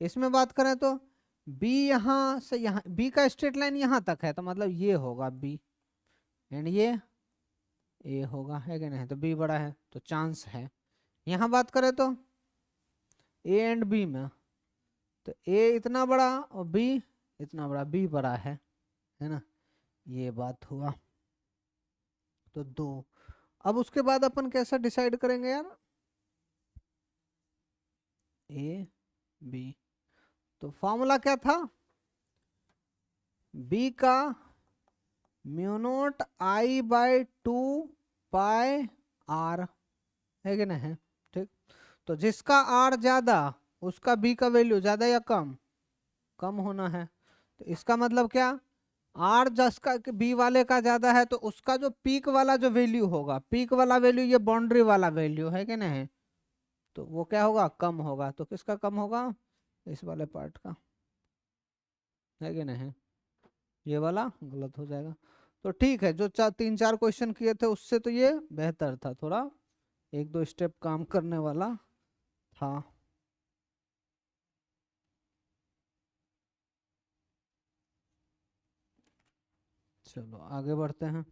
इसमें बात करें तो बी यहाँ से यहाँ, बी का स्ट्रेट लाइन यहाँ तक है, तो मतलब ये होगा बी, एंड ये ए होगा, है कि नहीं, तो बी बड़ा है, तो चांस है। यहाँ बात करें तो ए एंड बी में, तो ए इतना बड़ा और बी इतना बड़ा, बी बड़ा है ना, ये बात हुआ। तो दो, अब उसके बाद अपन कैसा डिसाइड करेंगे यार, ए बी, तो फॉर्मूला क्या था, बी का mu naught I by 2 pi r, है कि नहीं, ठीक। तो जिसका आर ज्यादा उसका बी का वैल्यू ज्यादा या कम, कम होना है। तो इसका मतलब क्या, आर जिसका बी वाले का ज्यादा है, तो उसका जो पीक वाला जो वैल्यू होगा, पीक वाला वैल्यू ये बाउंड्री वाला वैल्यू है कि नहीं, तो वो क्या होगा, कम होगा। तो किसका कम होगा, इस वाले पार्ट का, है कि नहीं, ये वाला गलत हो जाएगा। तो ठीक है, जो तीन चार क्वेश्चन किए थे उससे तो ये बेहतर था, थोड़ा एक दो स्टेप काम करने वाला था। चलो आगे बढ़ते हैं।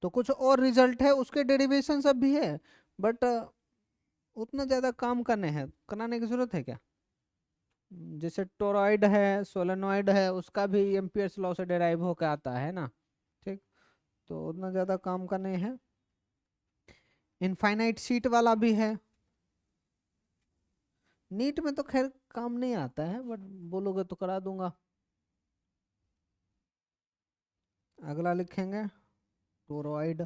तो कुछ और रिजल्ट है, उसके डेरिवेशन सब भी है, बट उतना ज्यादा काम करने हैं, कराने की जरूरत है क्या। जैसे टोरॉइड है, सोलेनॉइड है, उसका भी एम्पियर्स लॉ से डेराइव होकर आता है ना, ठीक। तो उतना ज्यादा काम का नहीं है। इनफाइनाइट सीट वाला भी है, नीट में तो खैर काम नहीं आता है, बट बोलोगे तो करा दूंगा। अगला लिखेंगे टोरॉइड,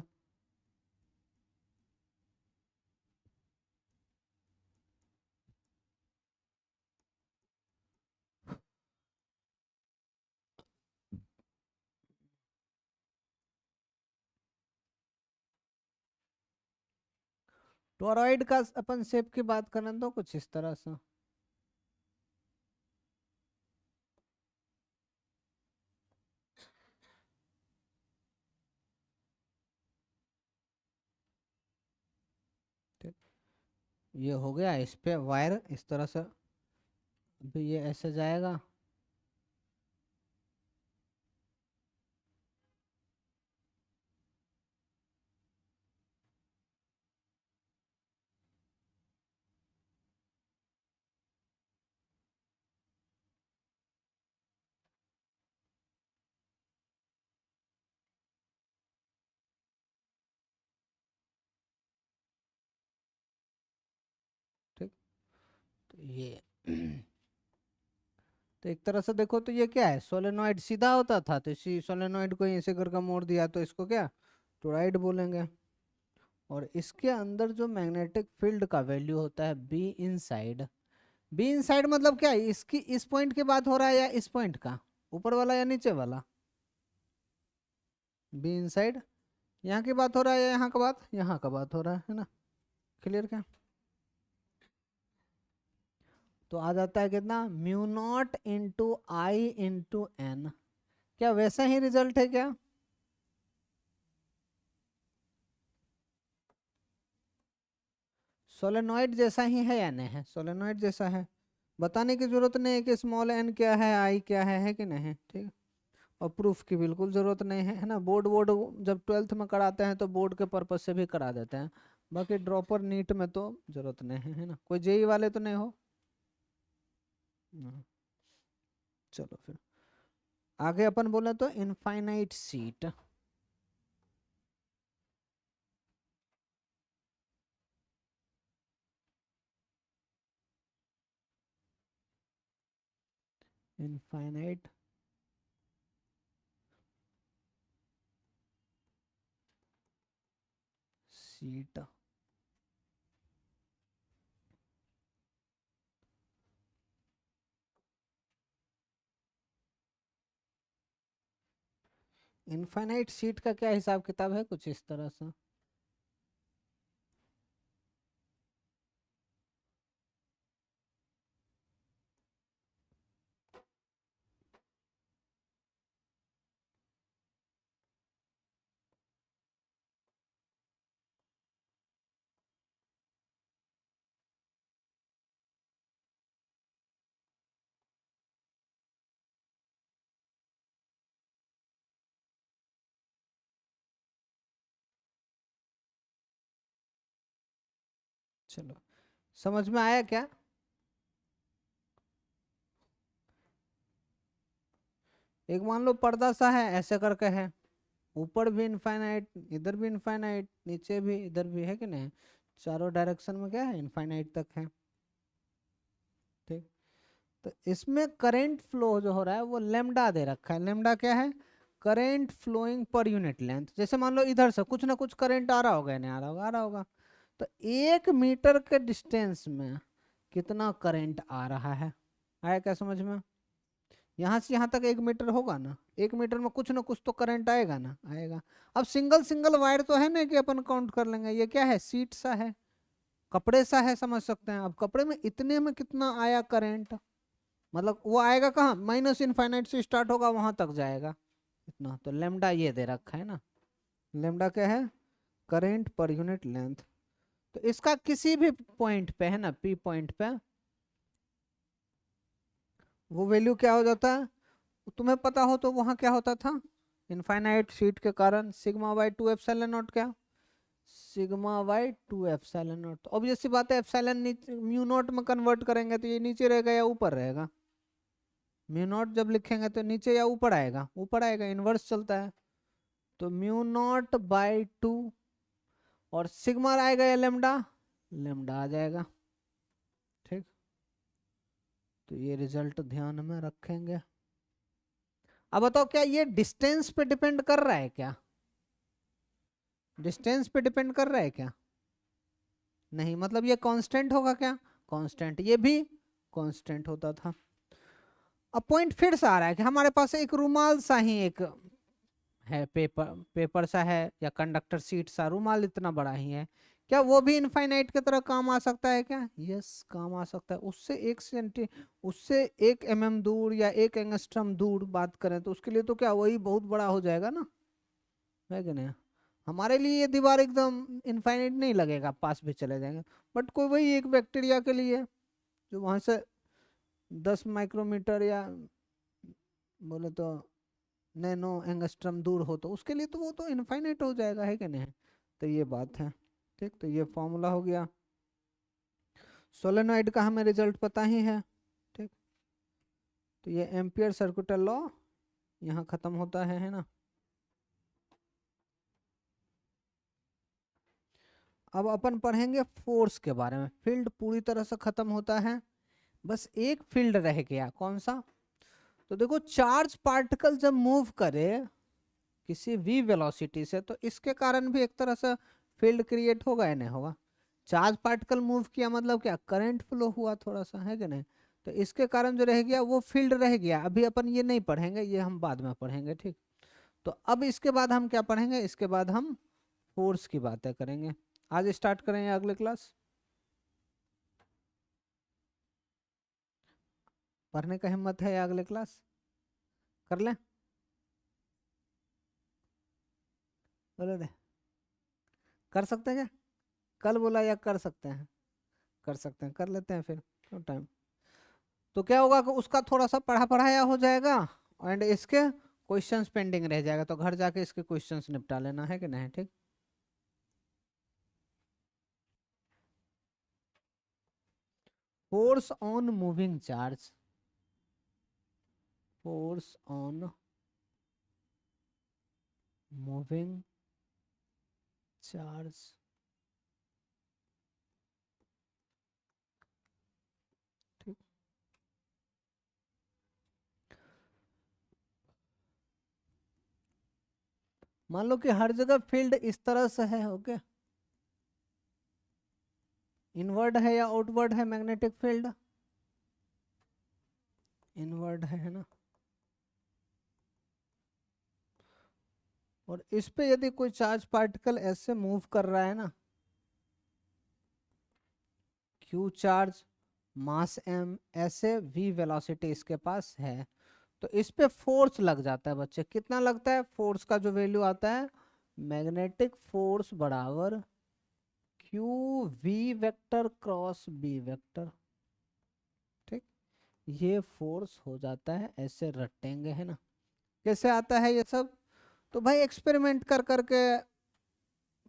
टोरॉइड का अपन शेप की बात करें तो कुछ इस तरह से, ये हो गया, इस पे वायर इस तरह से, अभी ये ऐसे जाएगा, ठीक। तो ये तो एक तरह से देखो तो ये क्या है, सोलेनॉइड सीधा होता था, तो इसी सोलेनॉइड को ऐसे करके मोड़ दिया, तो इसको क्या टोराइड बोलेंगे। और इसके अंदर जो मैग्नेटिक फील्ड का वैल्यू होता है बी इनसाइड, बी इनसाइड मतलब क्या है, इसकी इस पॉइंट की बात हो रहा है या इस पॉइंट का, ऊपर वाला या नीचे वाला, बी इनसाइड यहाँ की बात हो रहा है या यहाँ का बात, यहाँ का बात हो रहा है ना। क्लियर क्या? तो आ जाता है कितना, म्यू नॉट इंटू आई इंटू एन, क्या वैसा ही रिजल्ट है क्या? सोलेनॉइड जैसा ही है या नहीं है, सोलेनॉइड जैसा है, बताने की जरूरत नहीं है कि स्मॉल एन क्या है, आई क्या है कि नहीं, ठीक है। और प्रूफ की बिल्कुल जरूरत नहीं है ना, बोर्ड बोर्ड जब ट्वेल्थ में कराते हैं तो बोर्ड के पर्पज से भी करा देते हैं, बाकी ड्रॉपर नीट में तो जरूरत नहीं है ना, कोई जेई वाले तो नहीं हो। हम्म, चलो फिर आगे अपन बोले तो infinite sheet, infinite sheet, infinite sheet का क्या हिसाब किताब है, कुछ इस तरह से। चलो समझ में आया क्या? एक मान लो पर्दा सा है ऐसे करके है, ऊपर भी इनफाइनाइट, इधर भी इनफाइनाइट, नीचे भी, इधर भी, है कि नहीं, चारों डायरेक्शन में क्या है, इनफाइनाइट तक है, ठीक। तो इसमें करंट फ्लो जो हो रहा है वो लेमडा दे रखा है, लेमडा क्या है, current flowing per unit length, जैसे मान लो इधर से कुछ ना कुछ करंट आ रहा होगा, नहीं आ रहा होगा, आ रहा होगा, तो 1 मीटर के डिस्टेंस में कितना करंट आ रहा है, आया क्या समझ में? यहाँ से यहाँ तक 1 मीटर होगा ना, 1 मीटर में कुछ ना कुछ तो करंट आएगा ना, आएगा। अब सिंगल सिंगल वायर तो है ना कि अपन काउंट कर लेंगे, ये क्या है, सीट सा है, कपड़े सा है, समझ सकते हैं। अब कपड़े में इतने में कितना आया करंट, मतलब वो आएगा कहाँ, माइनस इनफाइनाइट से स्टार्ट होगा वहां तक जाएगा इतना, तो लेमडा ये दे रखा है ना, लेमडा क्या है, करेंट पर यूनिट लेंथ। तो इसका किसी भी पॉइंट पे है ना, पी पॉइंट पे वो वैल्यू क्या हो जाता है, तुम्हें पता हो तो वहां क्या होता था, इनफाइनाइट शीट के कारण sigma by two epsilon naught, क्या sigma by two epsilon naught, तो ऑब्वियस सी बात है एप्सिलॉन म्यू नॉट में कन्वर्ट करेंगे तो ये नीचे रहेगा या ऊपर रहेगा, म्यू नॉट जब लिखेंगे तो नीचे या ऊपर आएगा, ऊपर आएगा, इनवर्स चलता है। तो म्यू नॉट बाई टू, और सिग्मा आएगा या लेमडा, लेमडा आ जाएगा, ठीक। तो ये रिजल्ट ध्यान में रखेंगे। अब बताओ क्या ये डिस्टेंस पे डिपेंड कर रहा है क्या, डिस्टेंस पे डिपेंड कर रहा है क्या, नहीं, मतलब ये कांस्टेंट होगा क्या, कांस्टेंट, ये भी कांस्टेंट होता था। अब पॉइंट फिर से आ रहा है कि हमारे पास एक रुमाल सा ही एक है, पेपर पेपर सा है या कंडक्टर सीट सा, रुमाल इतना बड़ा ही है, क्या वो भी इनफाइनाइट की तरह काम आ सकता है क्या, यस काम आ सकता है, उससे 1 सेंटी, उससे 1 mm दूर या 1 एंगस्ट्रम दूर बात करें तो उसके लिए तो क्या वही बहुत बड़ा हो जाएगा ना, है कि नहीं। हमारे लिए ये दीवार एकदम इनफाइनाइट नहीं लगेगा, पास भी चले जाएंगे, बट कोई वही एक बैक्टीरिया के लिए जो वहां से 10 माइक्रोमीटर या बोले तो नैनो एंगस्ट्रम दूर हो, तो उसके लिए तो वो तो इनफाइनाइट हो जाएगा, है कि नहीं। तो ये बात है। ठीक, तो ये फॉर्मूला हो गया। सोलेनोइड का हमें रिजल्ट पता ही है। ठीक, तो ये एम्पियर सर्कुलर लॉ यहाँ खत्म होता है ना। अब अपन पढ़ेंगे फोर्स के बारे में। फील्ड पूरी तरह से खत्म होता है, बस एक फील्ड रह गया, कौन सा। तो देखो, चार्ज पार्टिकल जब मूव करे किसी v वेलोसिटी से, तो इसके कारण भी एक तरह से फील्ड क्रिएट होगा या नहीं होगा। चार्ज पार्टिकल मूव किया मतलब क्या, करंट फ्लो हुआ थोड़ा सा, है कि नहीं। तो इसके कारण जो रह गया वो फील्ड रह गया। अभी अपन ये नहीं पढ़ेंगे, ये हम बाद में पढ़ेंगे। ठीक, तो अब इसके बाद हम क्या पढ़ेंगे, इसके बाद हम फोर्स की बातें करेंगे। आज स्टार्ट करेंगे अगले क्लास। पढ़ने का हिम्मत है या अगले क्लास कर लें। बोलो रे, कर सकते हैं क्या। कल बोला या कर सकते हैं, कर सकते हैं, कर लेते हैं फिर, क्यों टाइम। तो क्या होगा कि उसका थोड़ा सा पढ़ा पढ़ाया हो जाएगा, एंड इसके क्वेश्चंस पेंडिंग रह जाएगा, तो घर जाके इसके क्वेश्चंस निपटा लेना, है कि नहीं। ठीक, force on moving charge, force on moving charge. ठीक, मान लो कि हर जगह फील्ड इस तरह से है, ओके। इनवर्ड है या आउटवर्ड है मैग्नेटिक फील्ड, इनवर्ड है ना। और इस पे यदि कोई चार्ज पार्टिकल ऐसे मूव कर रहा है ना, क्यू चार्ज, मास m, ऐसे v वेलोसिटी इसके पास है, तो इस पे फोर्स लग जाता है बच्चे। कितना लगता है, फोर्स का जो वैल्यू आता है, मैग्नेटिक फोर्स बराबर Q v vector cross b vector. ठीक, ये फोर्स हो जाता है, ऐसे रटेंगे, है ना। कैसे आता है ये सब, तो भाई एक्सपेरिमेंट कर करके,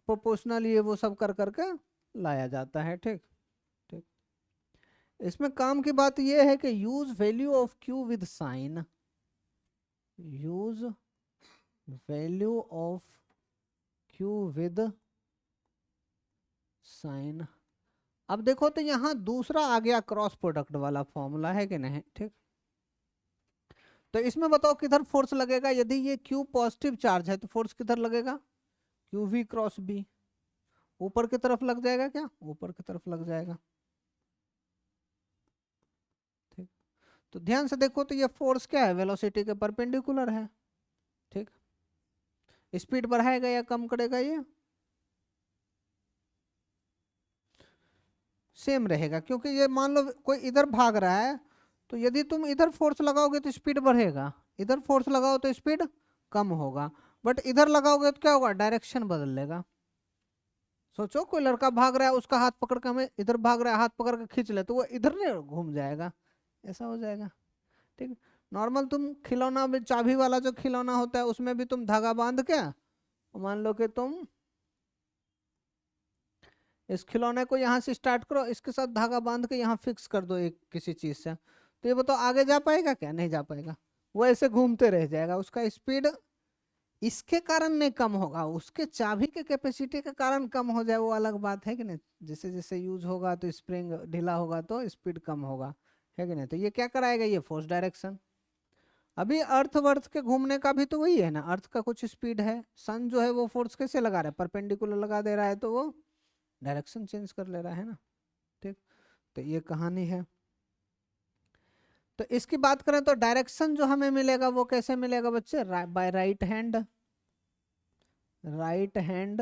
प्रोपोर्शनल ये वो सब कर करके लाया जाता है। ठीक, ठीक, इसमें काम की बात ये है कि use value of q with sign, use value of q with sign. अब देखो तो यहाँ दूसरा आ गया क्रॉस प्रोडक्ट वाला फॉर्मूला, है कि नहीं। ठीक, तो इसमें बताओ किधर फोर्स लगेगा, यदि ये क्यू पॉजिटिव चार्ज है तो फोर्स किधर लगेगा, क्यू वी क्रॉस बी, ऊपर की तरफ लग जाएगा क्या, ऊपर की तरफ लग जाएगा। ठीक, तो ध्यान से देखो तो ये फोर्स क्या है, वेलोसिटी के परपेंडिकुलर है। ठीक, स्पीड बढ़ाएगा या कम करेगा, ये सेम रहेगा, क्योंकि ये मान लो कोई इधर भाग रहा है, तो यदि तुम इधर फोर्स लगाओगे तो स्पीड बढ़ेगा, इधर फोर्स लगाओ तो स्पीड कम होगा, बट इधर लगाओगे तो क्या होगा, डायरेक्शन बदल लेगा। सोचो कोई लड़का भाग रहा है, उसका हाथ पकड़ के हमें इधर भाग रहा है, हाथ पकड़ के खींच ले तो वो इधर नहीं घूम जाएगा, ऐसा हो जाएगा। ठीक, नॉर्मल तुम खिलौना में चाबी वाला जो खिलौना होता है उसमें भी तुम धागा बांध के, मान लो कि तुम इस खिलौने को यहाँ से स्टार्ट करो, इसके साथ धागा बांध के यहाँ फिक्स कर दो एक किसी चीज से, तो ये बताओ आगे जा पाएगा क्या, नहीं जा पाएगा, वो ऐसे घूमते रह जाएगा। उसका स्पीड इसके कारण नहीं कम होगा, उसके चाबी के कैपेसिटी के कारण कम हो जाए वो अलग बात है कि नहीं। जैसे जैसे यूज होगा तो स्प्रिंग ढीला होगा तो स्पीड कम होगा, है कि नहीं। तो ये क्या कराएगा, ये फोर्स डायरेक्शन। अभी अर्थ वर्थ के घूमने का भी तो वही है ना, अर्थ का कुछ स्पीड है, सन जो है वो फोर्स कैसे लगा रहा है, परपेंडिकुलर लगा दे रहा है, तो वो डायरेक्शन चेंज कर ले रहा है ना। ठीक, तो ये कहानी है। तो इसकी बात करें तो डायरेक्शन जो हमें मिलेगा वो कैसे मिलेगा बच्चे, by right hand, right hand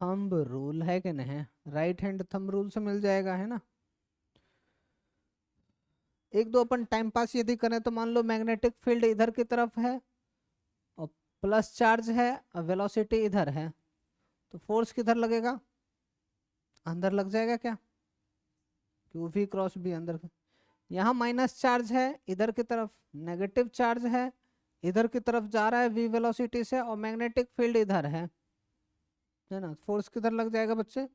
thumb rule, है कि नहीं, राइट हैंड थंब रूल से मिल जाएगा, है ना। एक दो अपन टाइम पास यदि करें तो मान लो मैग्नेटिक फील्ड इधर की तरफ है और प्लस चार्ज है और वेलोसिटी इधर है, तो फोर्स किधर लगेगा, अंदर लग जाएगा क्या, क्यू वी क्रॉस बी अंदर। यहाँ माइनस चार्ज है, इधर की तरफ नेगेटिव चार्ज है, इधर की तरफ जा रहा है v वेलोसिटी से, और मैग्नेटिक फील्ड इधर है ना। फोर्स किधर लग जाएगा बच्चे,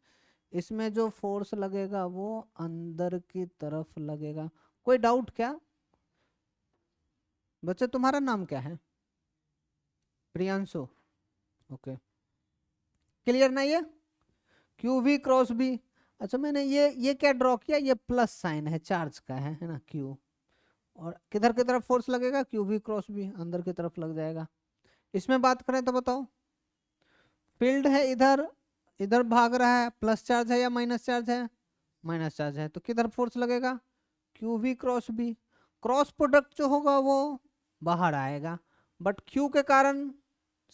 इसमें जो फोर्स लगेगा वो अंदर की तरफ लगेगा। कोई डाउट क्या बच्चे, तुम्हारा नाम क्या है, प्रियांशु, ओके क्लियर ना ये, क्यू वी क्रॉस बी। अच्छा मैंने ये क्या ड्रॉ किया, ये प्लस साइन है चार्ज का है ना क्यू, और किधर की तरफ फोर्स लगेगा, क्यू वी क्रॉस बी अंदर की तरफ लग जाएगा। इसमें बात करें तो बताओ, फील्ड है इधर, इधर भाग रहा है, प्लस चार्ज है या माइनस चार्ज है, माइनस चार्ज है, तो किधर फोर्स लगेगा, q v cross B. Cross product जो होगा वो बाहर आएगा, बट क्यू के कारण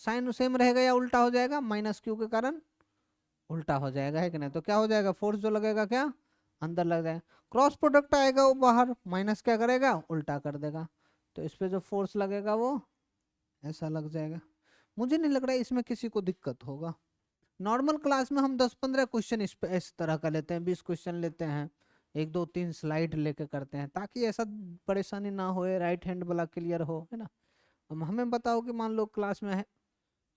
साइन सेम रहेगा या उल्टा हो जाएगा, माइनस क्यू के कारण उल्टा हो जाएगा, है कि नहीं। तो क्या हो जाएगा, फोर्स जो लगेगा क्या अंदर लग जाएगा, क्रॉस प्रोडक्ट आएगा वो बाहर, माइनस क्या करेगा उल्टा कर देगा, तो इस पे जो फोर्स लगेगा वो ऐसा लग जाएगा। मुझे नहीं लग रहा है इसमें किसी को दिक्कत होगा। नॉर्मल क्लास में हम 10-15 क्वेश्चन इस तरह का लेते हैं, 20 क्वेश्चन लेते हैं, 1 2 3 स्लाइड लेके करते हैं, ताकि ऐसा परेशानी ना होए, राइट हैंड वाला क्लियर हो, है ना। अब हमें बताओ कि मान लो क्लास में है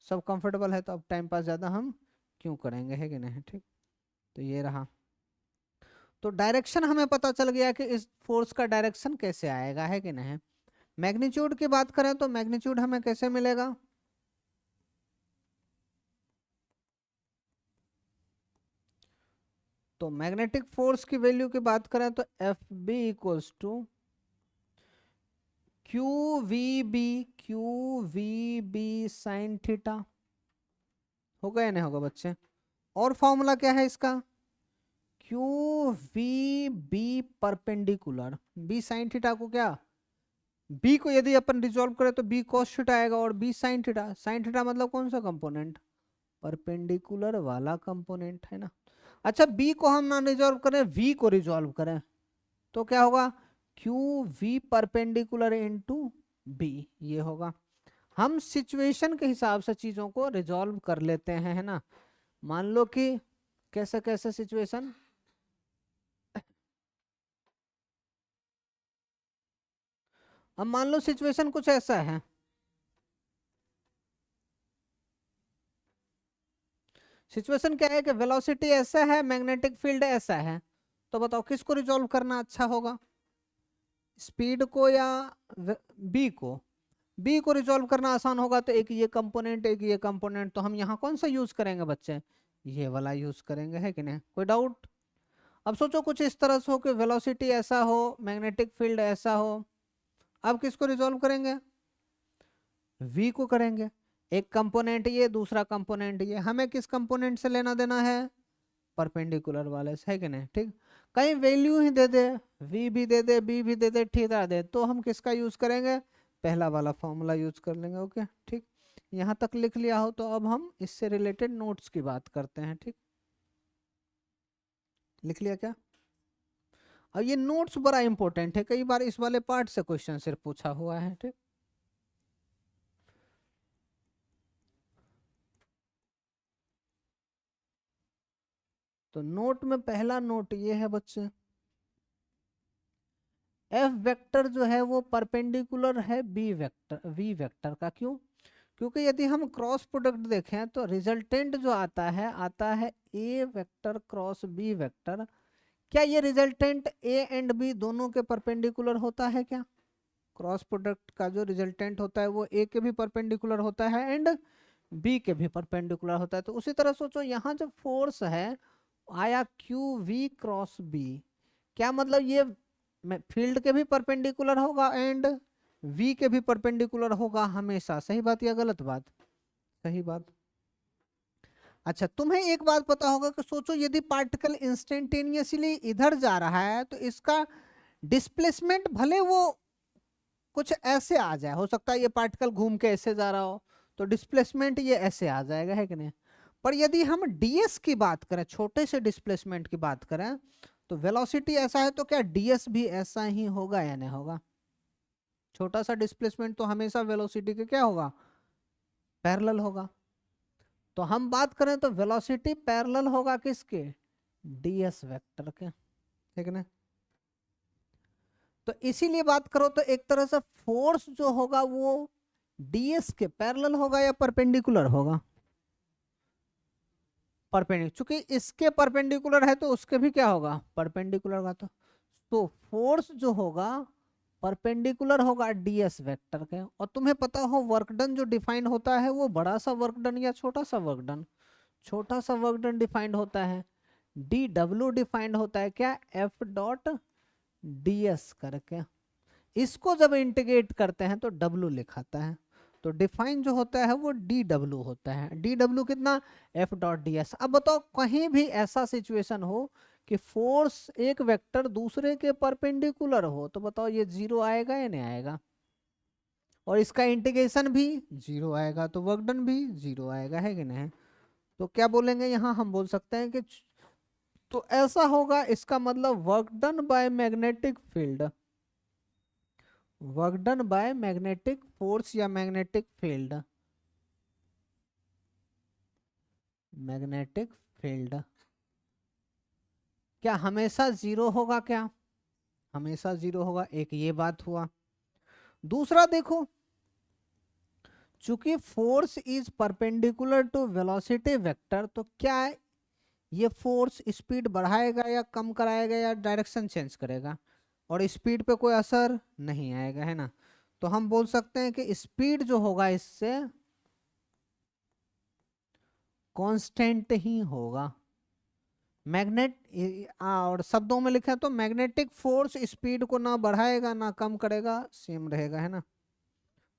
सब कंफर्टेबल है, तो अब टाइम पास ज़्यादा हम क्यों करेंगे, है कि नहीं, ठीक। तो ये रहा, तो डायरेक्शन हमें पता चल गया कि इस फोर्स का डायरेक्शन कैसे आएगा, है कि नहीं। मैग्नीट्यूड की बात करें तो मैग्नीट्यूड हमें कैसे मिलेगा, तो मैग्नेटिक फोर्स की वैल्यू की बात करें तो F B equals to q v B sine theta, होगा या नहीं होगा बच्चे। और फॉर्मूला क्या है इसका, q v B perpendicular, B sine theta को क्या, बी को यदि अपन रिजॉल्व करें तो बी कॉस थीटा आएगा, और B sine theta, sine theta मतलब कौन सा कंपोनेंट, परपेंडिकुलर वाला कंपोनेंट, है ना। अच्छा बी को हम ना रिजॉल्व करें, वी को रिजॉल्व करें, तो क्या होगा, q v perpendicular into B, ये होगा। हम सिचुएशन के हिसाब से चीजों को रिजॉल्व कर लेते हैं, है ना। मान लो कि कैसे कैसे सिचुएशन, अब मान लो सिचुएशन कुछ ऐसा है, सिचुएशन क्या है कि वेलोसिटी ऐसा है, मैग्नेटिक फील्ड ऐसा है, तो बताओ किसको रिजॉल्व करना अच्छा होगा, स्पीड को या बी को। बी को रिजॉल्व करना आसान होगा, तो एक ये कंपोनेंट एक ये कंपोनेंट, तो हम यहाँ कौन सा यूज करेंगे बच्चे, ये वाला यूज करेंगे, है कि नहीं, कोई डाउट। अब सोचो कुछ इस तरह से हो कि वेलोसिटी ऐसा हो, मैग्नेटिक फील्ड ऐसा हो, अब किसको रिजॉल्व करेंगे, वी को करेंगे। एक कंपोनेंट ये, दूसरा कंपोनेंट ये, हमें किस कंपोनेंट से लेना देना है, परपेंडिकुलर वाले से, है कि नहीं, ठीक। कहीं value he they they, we भी दे दे, बी भी दे दे, थीटा दे, तो हम किसका यूज करेंगे, पहला वाला फॉर्मूला यूज कर लेंगे, ओके ठीक। यहाँ तक लिख लिया हो तो अब हम इससे रिलेटेड नोट्स की बात करते हैं, ठीक। लिख लिया क्या, और ये नोट्स बड़ा इंपॉर्टेंट है, कई बार इस वाले पार्ट से क्वेश्चन सिर्फ पूछा हुआ है, ठीक। तो नोट में पहला नोट ये है बच्चे, एफ वेक्टर जो है वो परपेंडिकुलर है बी वेक्टर, वी वेक्टर का, क्यों, क्योंकि यदि हम क्रॉस प्रोडक्ट देखें तो रिजल्टेंट जो आता है ए वेक्टर क्रॉस बी वेक्टर। क्या ये रिजल्टेंट ए एंड बी दोनों के परपेंडिकुलर होता है क्या, क्रॉस प्रोडक्ट का जो रिजल्टेंट होता है वो ए के भी परपेंडिकुलर होता है एंड बी के भी परपेंडिकुलर होता है। तो उसी तरह सोचो यहाँ जो फोर्स है आया क्यू वी क्रॉस बी, क्या मतलब ये फील्ड के भी परपेंडिकुलर होगा एंड वी के भी परपेंडिकुलर होगा हमेशा, सही बात या गलत बात, सही बात। अच्छा तुम्हें एक बात पता होगा कि सोचो यदि पार्टिकल इंस्टेंटेनियसली इधर जा रहा है तो इसका डिस्प्लेसमेंट भले वो कुछ ऐसे आ जाए, हो सकता है ये पार्टिकल घूम के ऐसे जा रहा हो तो डिस्प्लेसमेंट ये ऐसे आ जाएगा, है कि नहीं। पर यदि हम डीएस की बात करें, छोटे से डिस्प्लेसमेंट की बात करें, तो वेलोसिटी ऐसा है तो क्या डीएस भी ऐसा ही होगा या नहीं होगा, छोटा सा डिस्प्लेसमेंट तो हमेशा वेलोसिटी के क्या होगा, पैरेलल होगा। तो हम बात करें तो वेलोसिटी पैरेलल होगा किसके, ds वेक्टर के, ठीक ना। तो इसीलिए बात करो तो एक तरह से फोर्स जो होगा वो ds के पैरेलल होगा या परपेंडिकुलर होगा, परपेंडिकुलर, चूंकि इसके परपेंडिकुलर है तो उसके भी क्या होगा, परपेंडिकुलर होगा। तो फोर्स जो होगा परपेंडिकुलर होगा ds वेक्टर के। और तुम्हें पता हो वर्क डन जो डिफाइंड होता है वो बड़ा सा वर्क डन या छोटा सा वर्क डन, छोटा सा वर्क डन डिफाइंड होता है, dw डिफाइंड होता है क्या, f डॉट ds करके। इसको जब इंटीग्रेट करते हैं तो w लिखाता है, तो डिफाइन जो होता है वो dw होता है, dw कितना, f डॉट ds। अब बताओ कहीं भी ऐसा सिचुएशन हो कि फोर्स एक वेक्टर दूसरे के परपेंडिकुलर हो, तो बताओ ये जीरो आएगा या नहीं आएगा, और इसका इंटीग्रेशन भी जीरो आएगा, तो वर्क डन भी जीरो आएगा, है कि नहीं। तो क्या बोलेंगे यहाँ, हम बोल सकते हैं कि तो ऐसा होगा, इसका मतलब work done by magnetic field, work done by magnetic force या मैग्नेटिक फील्ड, मैग्नेटिक फील्ड क्या हमेशा जीरो होगा क्या, हमेशा जीरो होगा, एक ये बात हुआ। दूसरा देखो, चूंकि force is perpendicular to velocity vector, तो क्या है ये फोर्स स्पीड बढ़ाएगा या कम कराएगा या डायरेक्शन चेंज करेगा, और स्पीड पे कोई असर नहीं आएगा, है ना। तो हम बोल सकते हैं कि स्पीड जो होगा इससे कांस्टेंट ही होगा। मैग्नेट, और शब्दों में लिखा तो मैग्नेटिक फोर्स स्पीड को ना बढ़ाएगा ना कम करेगा, सेम रहेगा, है ना।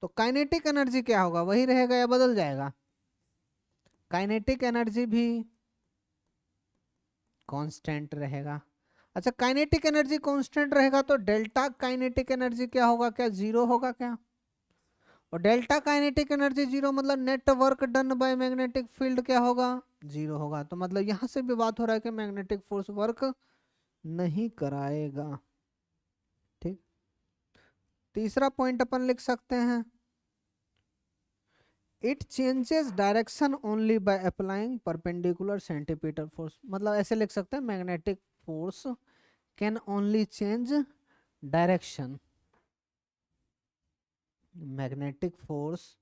तो काइनेटिक एनर्जी क्या होगा, वही रहेगा या बदल जाएगा, काइनेटिक एनर्जी भी कांस्टेंट रहेगा। अच्छा, काइनेटिक एनर्जी कांस्टेंट रहेगा तो डेल्टा काइनेटिक एनर्जी क्या होगा, क्या जीरो होगा क्या, और डेल्टा काइनेटिक एनर्जी जीरो मतलब net work done by magnetic field क्या होगा, जीरो होगा। तो मतलब यहां से भी बात हो रहा है कि मैग्नेटिक फोर्स वर्क नहीं कराएगा, ठीक। तीसरा पॉइंट अपन लिख सकते हैं, it changes direction only by applying perpendicular centripetal force, मतलब ऐसे लिख सकते हैं magnetic force can only change direction, magnetic force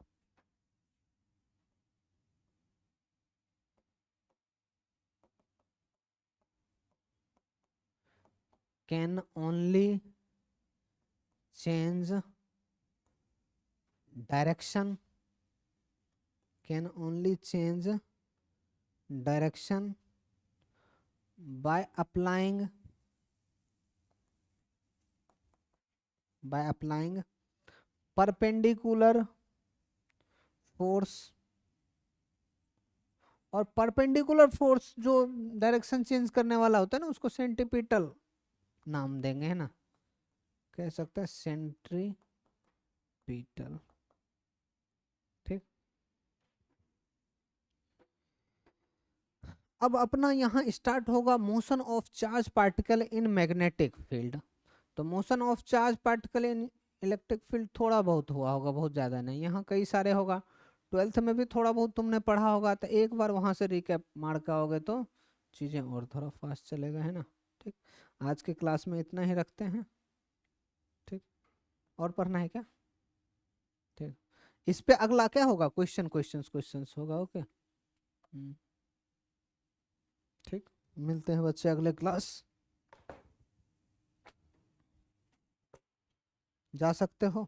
can only change direction, can only change direction by applying perpendicular force, और परपेंडिकुलर फोर्स जो direction change करने वाला होता है ना उसको सेंटीपीटल नाम देंगे, है ना, कह सकते हैं सेंट्रीपीटल, ठीक। अब अपना यहाँ स्टार्ट होगा motion of charge particle in magnetic field. तो motion of charge particle in electric field थोड़ा बहुत हुआ होगा, बहुत ज़्यादा नहीं, यहाँ कई सारे होगा, ट्वेल्थ में भी थोड़ा बहुत तुमने पढ़ा होगा, तो एक बार वहाँ से रिकैप मार के आओगे तो चीज़ें और थोड़ा फास्ट चलेगा, है ना, ठीक। आज के क्लास में इतना ही रखते हैं, ठीक। और पढ़ना है क्या, ठीक। इस पे अगला क्या होगा, क्वेश्चंस होगा, ओके, ठीक। मिलते हैं बच्चे अगले क्लास, जा सकते हो।